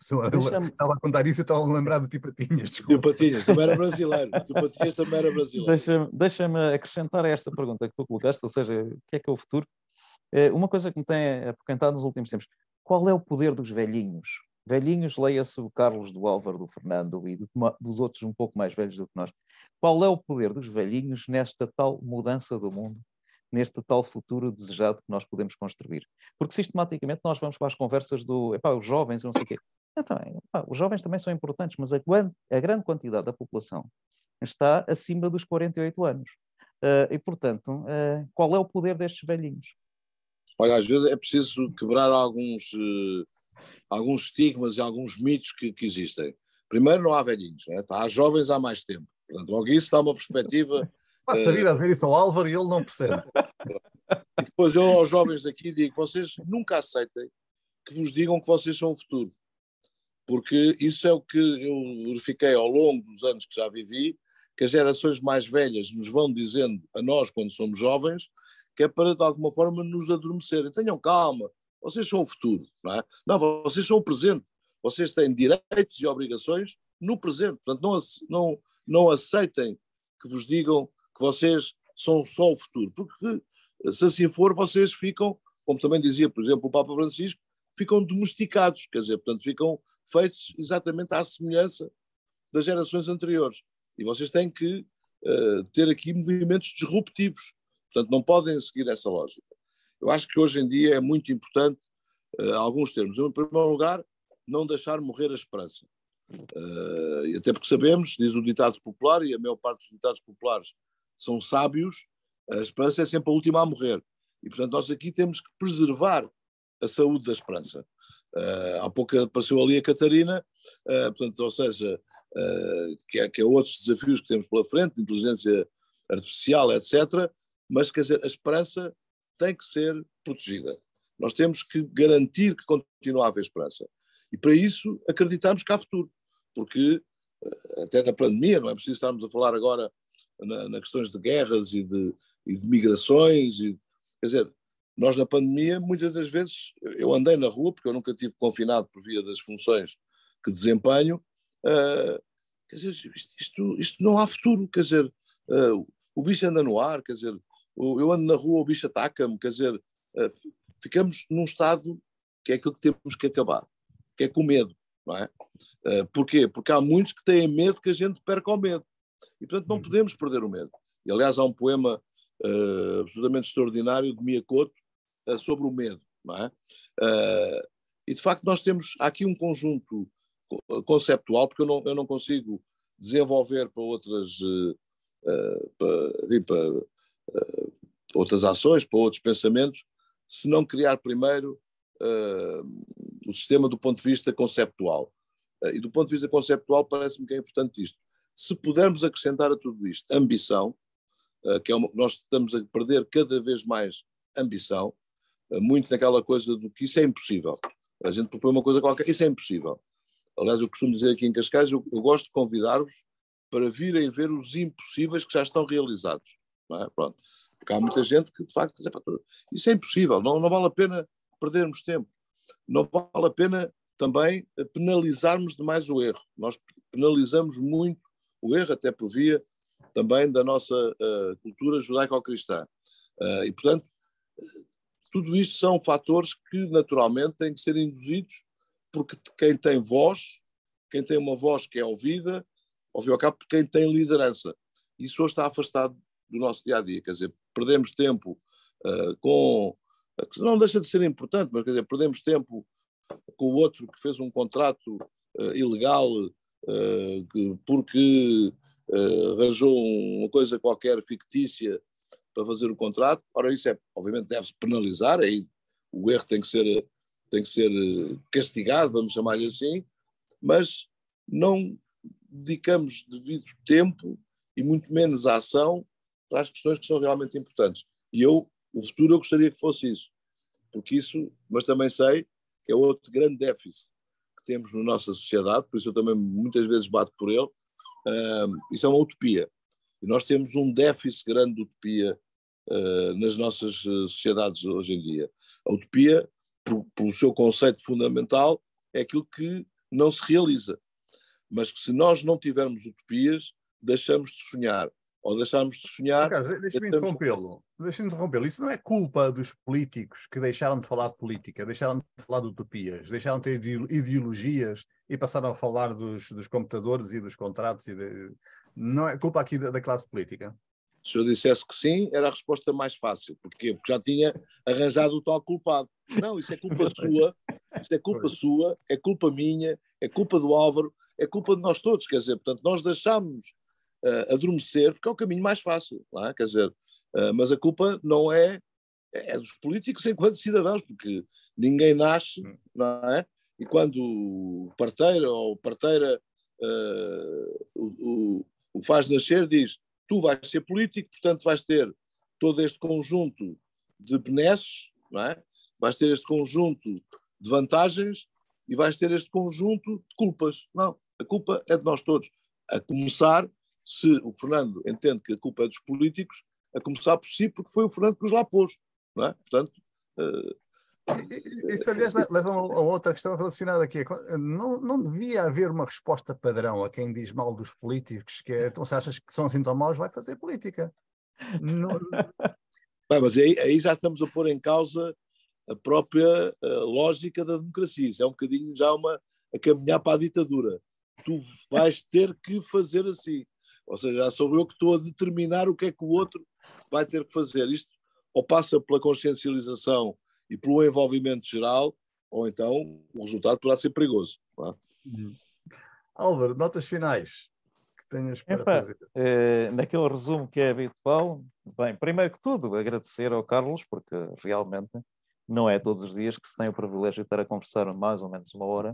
Estava a contar isso e estava a lembrar do Tio Patinhas. Tio Patinhas também era brasileiro. Tio Patinhas também era brasileiro. Deixa-me acrescentar a esta pergunta que tu colocaste, ou seja, o que é o futuro? Uma coisa que me tem apoquentado nos últimos tempos. Qual é o poder dos velhinhos? Velhinhos, leia-se o Carlos do Álvaro, do Fernando e dos outros um pouco mais velhos do que nós. Qual é o poder dos velhinhos nesta tal mudança do mundo? Neste tal futuro desejado que nós podemos construir. Porque sistematicamente nós vamos para as conversas os jovens, não sei o quê. Então, os jovens também são importantes, mas a grande quantidade da população está acima dos 48 anos. E, portanto, qual é o poder destes velhinhos? Olha, às vezes é preciso quebrar alguns estigmas e alguns mitos que existem. Primeiro, não há velhinhos, né? Há jovens há mais tempo. Portanto, logo isso dá uma perspectiva... Passa a vida a ver isso ao Álvaro e ele não percebe. E depois eu aos jovens daqui digo, vocês nunca aceitem que vos digam que vocês são o futuro. Porque isso é o que eu verifiquei ao longo dos anos que já vivi, que as gerações mais velhas nos vão dizendo a nós, quando somos jovens, que é para, de alguma forma, nos adormecerem. Tenham calma, vocês são o futuro. Não é? Não, vocês são o presente. Vocês têm direitos e obrigações no presente. Portanto, não aceitem que vos digam que vocês são só o futuro, porque se assim for, vocês ficam, como também dizia, por exemplo, o Papa Francisco, ficam domesticados, quer dizer, portanto, ficam feitos exatamente à semelhança das gerações anteriores. E vocês têm que ter aqui movimentos disruptivos, portanto, não podem seguir essa lógica. Eu acho que hoje em dia é muito importante alguns termos. Em primeiro lugar, não deixar morrer a esperança. E até porque sabemos, diz o ditado popular, e a maior parte dos ditados populares são sábios, a esperança é sempre a última a morrer. E, portanto, nós aqui temos que preservar a saúde da esperança. Há pouco apareceu ali a Catarina, portanto, ou seja, que é outros desafios que temos pela frente, inteligência artificial, etc. Mas, quer dizer, a esperança tem que ser protegida. Nós temos que garantir que continua a haver esperança. E, para isso, acreditamos que há futuro. Porque, até na pandemia, não é preciso estarmos a falar agora na questões de guerras e de migrações. Quer dizer, nós na pandemia, muitas das vezes, eu andei na rua, porque eu nunca estive confinado por via das funções que desempenho, quer dizer, isto não há futuro, quer dizer, o bicho anda no ar, quer dizer, eu ando na rua, o bicho ataca-me, quer dizer, ficamos num estado que é aquilo que temos que acabar, que é com medo, não é? Porquê? Porque há muitos que têm medo que a gente perca o medo. E, portanto, não podemos perder o medo. E, aliás, há um poema absolutamente extraordinário de Mia Couto sobre o medo, não é? E, de facto, há aqui um conjunto conceptual, porque eu não consigo desenvolver para outras, para outras ações, para outros pensamentos, se não criar primeiro o sistema do ponto de vista conceptual. E do ponto de vista conceptual parece-me que é importante isto. Se pudermos acrescentar a tudo isto ambição, que é nós estamos a perder cada vez mais ambição, muito naquela coisa do que isso é impossível. A gente propõe uma coisa qualquer, isso é impossível. Aliás, eu costumo dizer aqui em Cascais, eu gosto de convidar-vos para virem ver os impossíveis que já estão realizados. Não é? Pronto. Porque há muita gente que, de facto, diz, isso é impossível, não vale a pena perdermos tempo. Não vale a pena também penalizarmos demais o erro. Nós penalizamos muito o erro, até por via também da nossa cultura judaico-cristã. E, portanto, tudo isto são fatores que, naturalmente, têm que ser induzidos, porque quem tem voz, quem tem uma voz que é ouvida, ao fim e ao cabo, por quem tem liderança. Isso hoje está afastado do nosso dia-a-dia, quer dizer, perdemos tempo que não deixa de ser importante, mas quer dizer, perdemos tempo com o outro que fez um contrato ilegal porque arranjou uma coisa qualquer fictícia para fazer o contrato. Ora, isso obviamente deve-se penalizar, aí o erro tem que ser castigado, vamos chamar-lhe assim, mas não dedicamos devido tempo e muito menos ação para as questões que são realmente importantes. E o futuro eu gostaria que fosse isso, porque isso, mas também sei que é outro grande déficit que temos na nossa sociedade, por isso eu também muitas vezes bato por ele. Isso é uma utopia. E nós temos um déficit grande de utopia nas nossas sociedades hoje em dia. A utopia, pelo seu conceito fundamental, é aquilo que não se realiza. Mas que se nós não tivermos utopias, deixamos de sonhar. Ou deixarmos de sonhar... Carlos, deixa-me interrompê-lo. Isso não é culpa dos políticos que deixaram de falar de política, deixaram de falar de utopias, deixaram de ter ideologias e passaram a falar dos computadores e dos contratos. Não é culpa aqui da classe política? Se eu dissesse que sim, era a resposta mais fácil. Porquê? Porque já tinha arranjado o tal culpado. Não, isso é culpa sua, isso é culpa sua, é culpa minha, é culpa do Álvaro, é culpa de nós todos. Quer dizer, portanto, nós deixámos adormecer, porque é o caminho mais fácil, não é? Quer dizer, mas a culpa não é dos políticos enquanto cidadãos, porque ninguém nasce, não é? E quando o parteiro ou parteira o faz nascer, diz: tu vais ser político, portanto vais ter todo este conjunto de benesses, não é? Vais ter este conjunto de vantagens e vais ter este conjunto de culpas. Não, a culpa é de nós todos. A começar, se o Fernando entende que a culpa é dos políticos, a começar por si, porque foi o Fernando que os lá pôs, não é? Portanto... Isso, aliás, leva a outra questão relacionada aqui. Não devia haver uma resposta padrão a quem diz mal dos políticos, que é: então, se achas que são assim tão maus, vai fazer política. Não... Bem, mas aí já estamos a pôr em causa a própria lógica da democracia. Isso é um bocadinho já a caminhar para a ditadura. Tu vais ter que fazer assim. Ou seja, já sou eu que estou a determinar o que é que o outro vai ter que fazer. Isto ou passa pela consciencialização e pelo envolvimento geral, ou então o resultado poderá ser perigoso. Não é? Álvaro, notas finais que tenhas para fazer. Naquele resumo que é habitual, bem, primeiro que tudo, agradecer ao Carlos, porque realmente não é todos os dias que se tem o privilégio de estar a conversar mais ou menos uma hora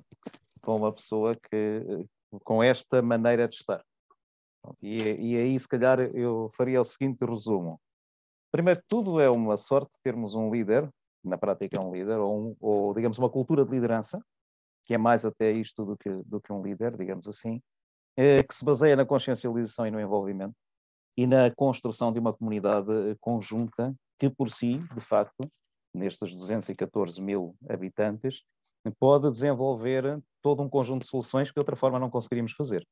com uma pessoa com esta maneira de estar. E aí, se calhar, eu faria o seguinte resumo. Primeiro que tudo, é uma sorte termos um líder, na prática é um líder, ou digamos uma cultura de liderança, que é mais até isto do que um líder, digamos assim, que se baseia na consciencialização e no envolvimento, e na construção de uma comunidade conjunta que por si, de facto, nestes 214 mil habitantes, pode desenvolver todo um conjunto de soluções que de outra forma não conseguiríamos fazer.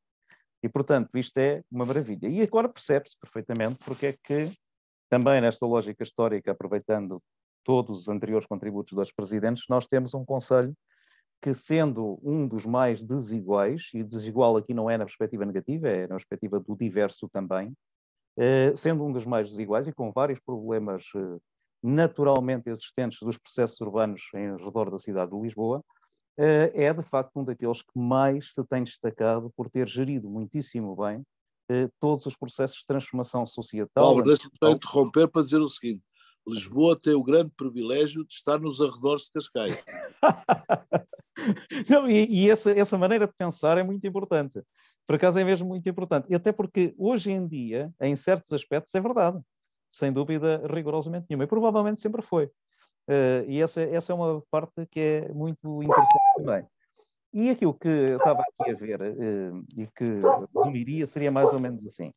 E, portanto, isto é uma maravilha. E agora percebe-se perfeitamente porque é que, também nesta lógica histórica, aproveitando todos os anteriores contributos dos presidentes, nós temos um Conselho que, sendo um dos mais desiguais, e desigual aqui não é na perspectiva negativa, é na perspectiva do diverso também, sendo um dos mais desiguais e com vários problemas naturalmente existentes dos processos urbanos em redor da cidade de Lisboa, é de facto um daqueles que mais se tem destacado por ter gerido muitíssimo bem todos os processos de transformação societal. Álvaro, deixa-me só interromper para dizer o seguinte: Lisboa tem o grande privilégio de estar nos arredores de Cascais. Não, e essa maneira de pensar é muito importante. Por acaso é mesmo muito importante. E até porque hoje em dia, em certos aspectos, é verdade. Sem dúvida, rigorosamente nenhuma. E provavelmente sempre foi. E essa é uma parte que é muito importante também. E aquilo que eu estava aqui a ver e que resumiria seria mais ou menos assim.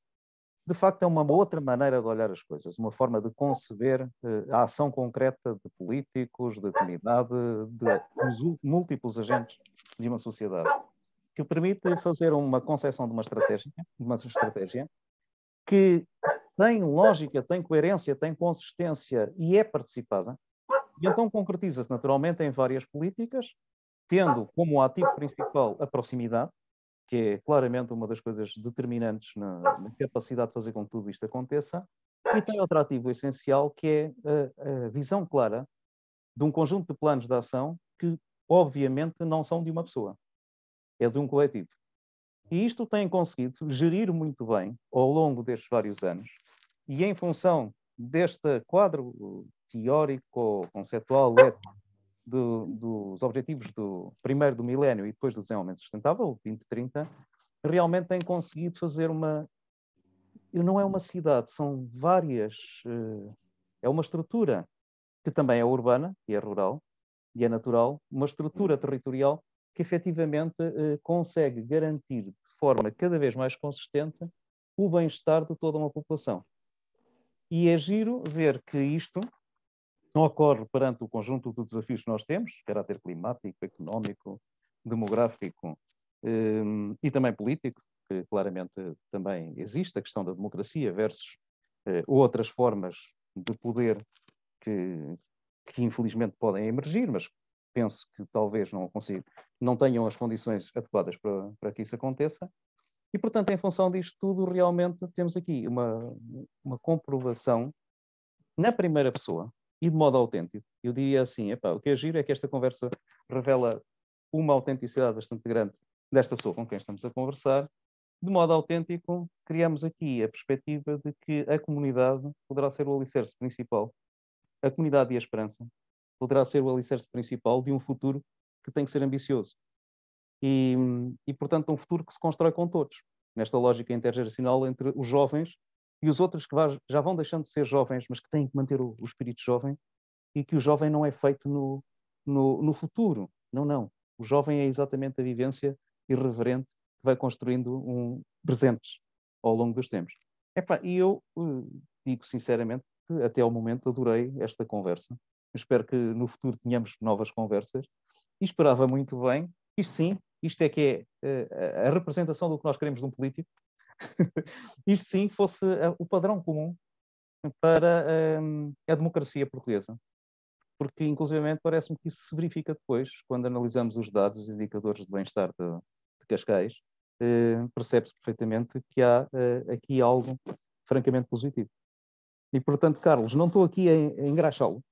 De facto, é uma outra maneira de olhar as coisas, uma forma de conceber a ação concreta de políticos, de comunidade, dos múltiplos agentes de uma sociedade, que permite fazer uma concepção de uma estratégia que tem lógica, tem coerência, tem consistência e é participada, e então concretiza-se naturalmente em várias políticas, tendo como ativo principal a proximidade, que é claramente uma das coisas determinantes na capacidade de fazer com que tudo isto aconteça, e tem outro ativo essencial, que é a visão clara de um conjunto de planos de ação que, obviamente, não são de uma pessoa, é de um coletivo. E isto tem conseguido gerir muito bem ao longo destes vários anos, e em função deste quadro teórico, conceptual, ético, dos objetivos primeiro do milénio e depois do desenvolvimento sustentável, 2030, realmente tem conseguido fazer não é uma cidade, são várias, é uma estrutura que também é urbana, e é rural, e é natural, uma estrutura territorial que efetivamente consegue garantir de forma cada vez mais consistente o bem-estar de toda uma população. E é giro ver que isto não ocorre perante o conjunto de desafios que nós temos, caráter climático, económico, demográfico e também político, que claramente também existe, a questão da democracia versus outras formas de poder que infelizmente podem emergir, mas penso que talvez não tenham as condições adequadas para que isso aconteça. E, portanto, em função disto tudo, realmente temos aqui uma comprovação na primeira pessoa e de modo autêntico. Eu diria assim, o que é giro é que esta conversa revela uma autenticidade bastante grande desta pessoa com quem estamos a conversar. De modo autêntico, criamos aqui a perspectiva de que a comunidade poderá ser o alicerce principal, a comunidade e a esperança poderá ser o alicerce principal de um futuro que tem que ser ambicioso. E, portanto, um futuro que se constrói com todos, nesta lógica intergeracional entre os jovens e os outros que já vão deixando de ser jovens, mas que têm que manter o espírito jovem, e que o jovem não é feito no futuro. Não. O jovem é exatamente a vivência irreverente que vai construindo presentes ao longo dos tempos. E eu digo sinceramente que até ao momento adorei esta conversa. Eu espero que no futuro tenhamos novas conversas e esperava muito bem. Isto sim, isto é que é a representação do que nós queremos de um político. Isto sim fosse o padrão comum para a democracia portuguesa. Porque, inclusivamente, parece-me que isso se verifica depois, quando analisamos os dados, os indicadores de bem-estar de Cascais, percebe-se perfeitamente que há aqui algo francamente positivo. E, portanto, Carlos, não estou aqui a engraxá-lo.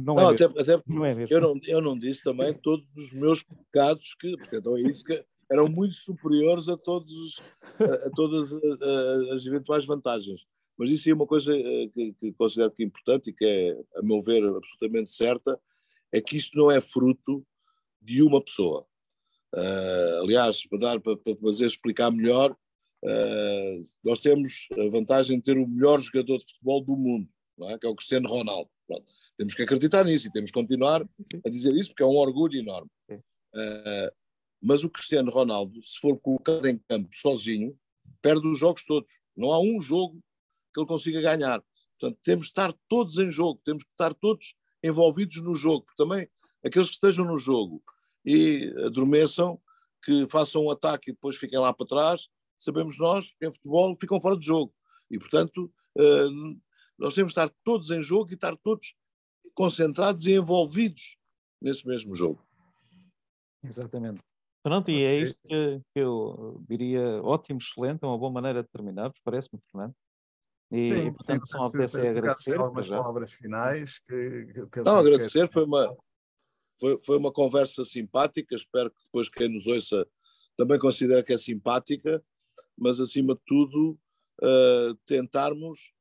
Não é mesmo. Até não é mesmo. Eu não disse também todos os meus pecados, porque então é isso que eram muito superiores a todas as eventuais vantagens. Mas isso é uma coisa que considero que é importante e que é, a meu ver, absolutamente certa, é que isto não é fruto de uma pessoa. Aliás, para fazer explicar melhor, nós temos a vantagem de ter o melhor jogador de futebol do mundo, não é? Que é o Cristiano Ronaldo. Pronto. Temos que acreditar nisso e temos que continuar a dizer isso, porque é um orgulho enorme. Mas o Cristiano Ronaldo, se for colocado em campo sozinho, perde os jogos todos. Não há um jogo que ele consiga ganhar. Portanto, temos de estar todos em jogo, temos que estar todos envolvidos no jogo, porque também aqueles que estejam no jogo e adormeçam, que façam um ataque e depois fiquem lá para trás, sabemos nós que em futebol ficam fora de jogo. E, portanto, nós temos de estar todos em jogo e estar todos concentrados e envolvidos nesse mesmo jogo. Exatamente. Pronto, e é isto que eu diria, ótimo, excelente, é uma boa maneira de terminar, parece-me, Fernando. E, portanto, só apetece agradecer. Algumas palavras finais. Não, agradecer, foi uma conversa simpática, espero que depois quem nos ouça também considere que é simpática, mas acima de tudo tentarmos,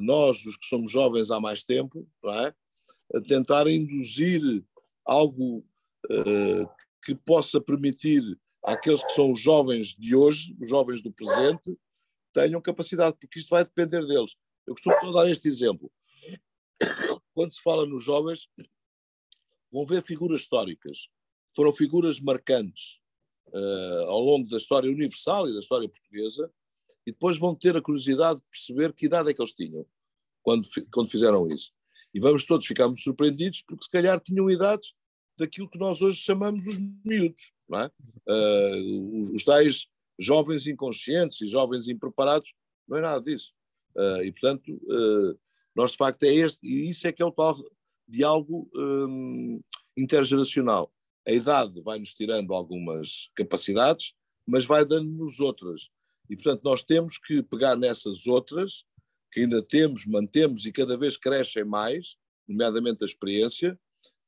nós, os que somos jovens há mais tempo, não é? Tentar induzir algo que possa permitir àqueles que são os jovens de hoje, os jovens do presente, tenham capacidade, porque isto vai depender deles. Eu costumo só dar este exemplo. Quando se fala nos jovens, vão ver figuras históricas. Foram figuras marcantes ao longo da história universal e da história portuguesa, e depois vão ter a curiosidade de perceber que idade é que eles tinham quando fizeram isso. E vamos todos ficar muito surpreendidos, porque se calhar tinham idades daquilo que nós hoje chamamos os miúdos, não é? Os tais jovens inconscientes e jovens impreparados, não é nada disso. E, portanto, nós de facto é este, e isso é que é o tal diálogo intergeracional. A idade vai-nos tirando algumas capacidades, mas vai dando-nos outras. E, portanto, nós temos que pegar nessas outras, que ainda temos, mantemos e cada vez crescem mais, nomeadamente a experiência,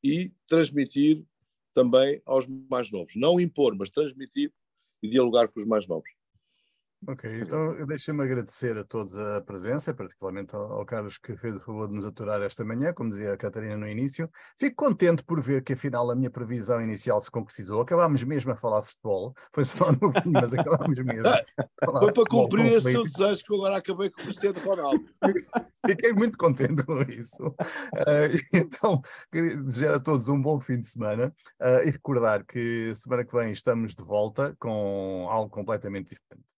e transmitir também aos mais novos. Não impor, mas transmitir e dialogar com os mais novos. Ok, então deixa-me agradecer a todos a presença, particularmente ao Carlos que fez o favor de nos aturar esta manhã, como dizia a Catarina no início. Fico contente por ver que afinal a minha previsão inicial se concretizou. Acabámos mesmo a falar de futebol, foi só no fim, mas acabámos mesmo a falar Foi de para futebol cumprir esse seu completo. desejo que eu agora acabei com o Cristiano Ronaldo. Fiquei muito contente com isso. Então, queria desejar a todos um bom fim de semana e recordar que semana que vem estamos de volta com algo completamente diferente.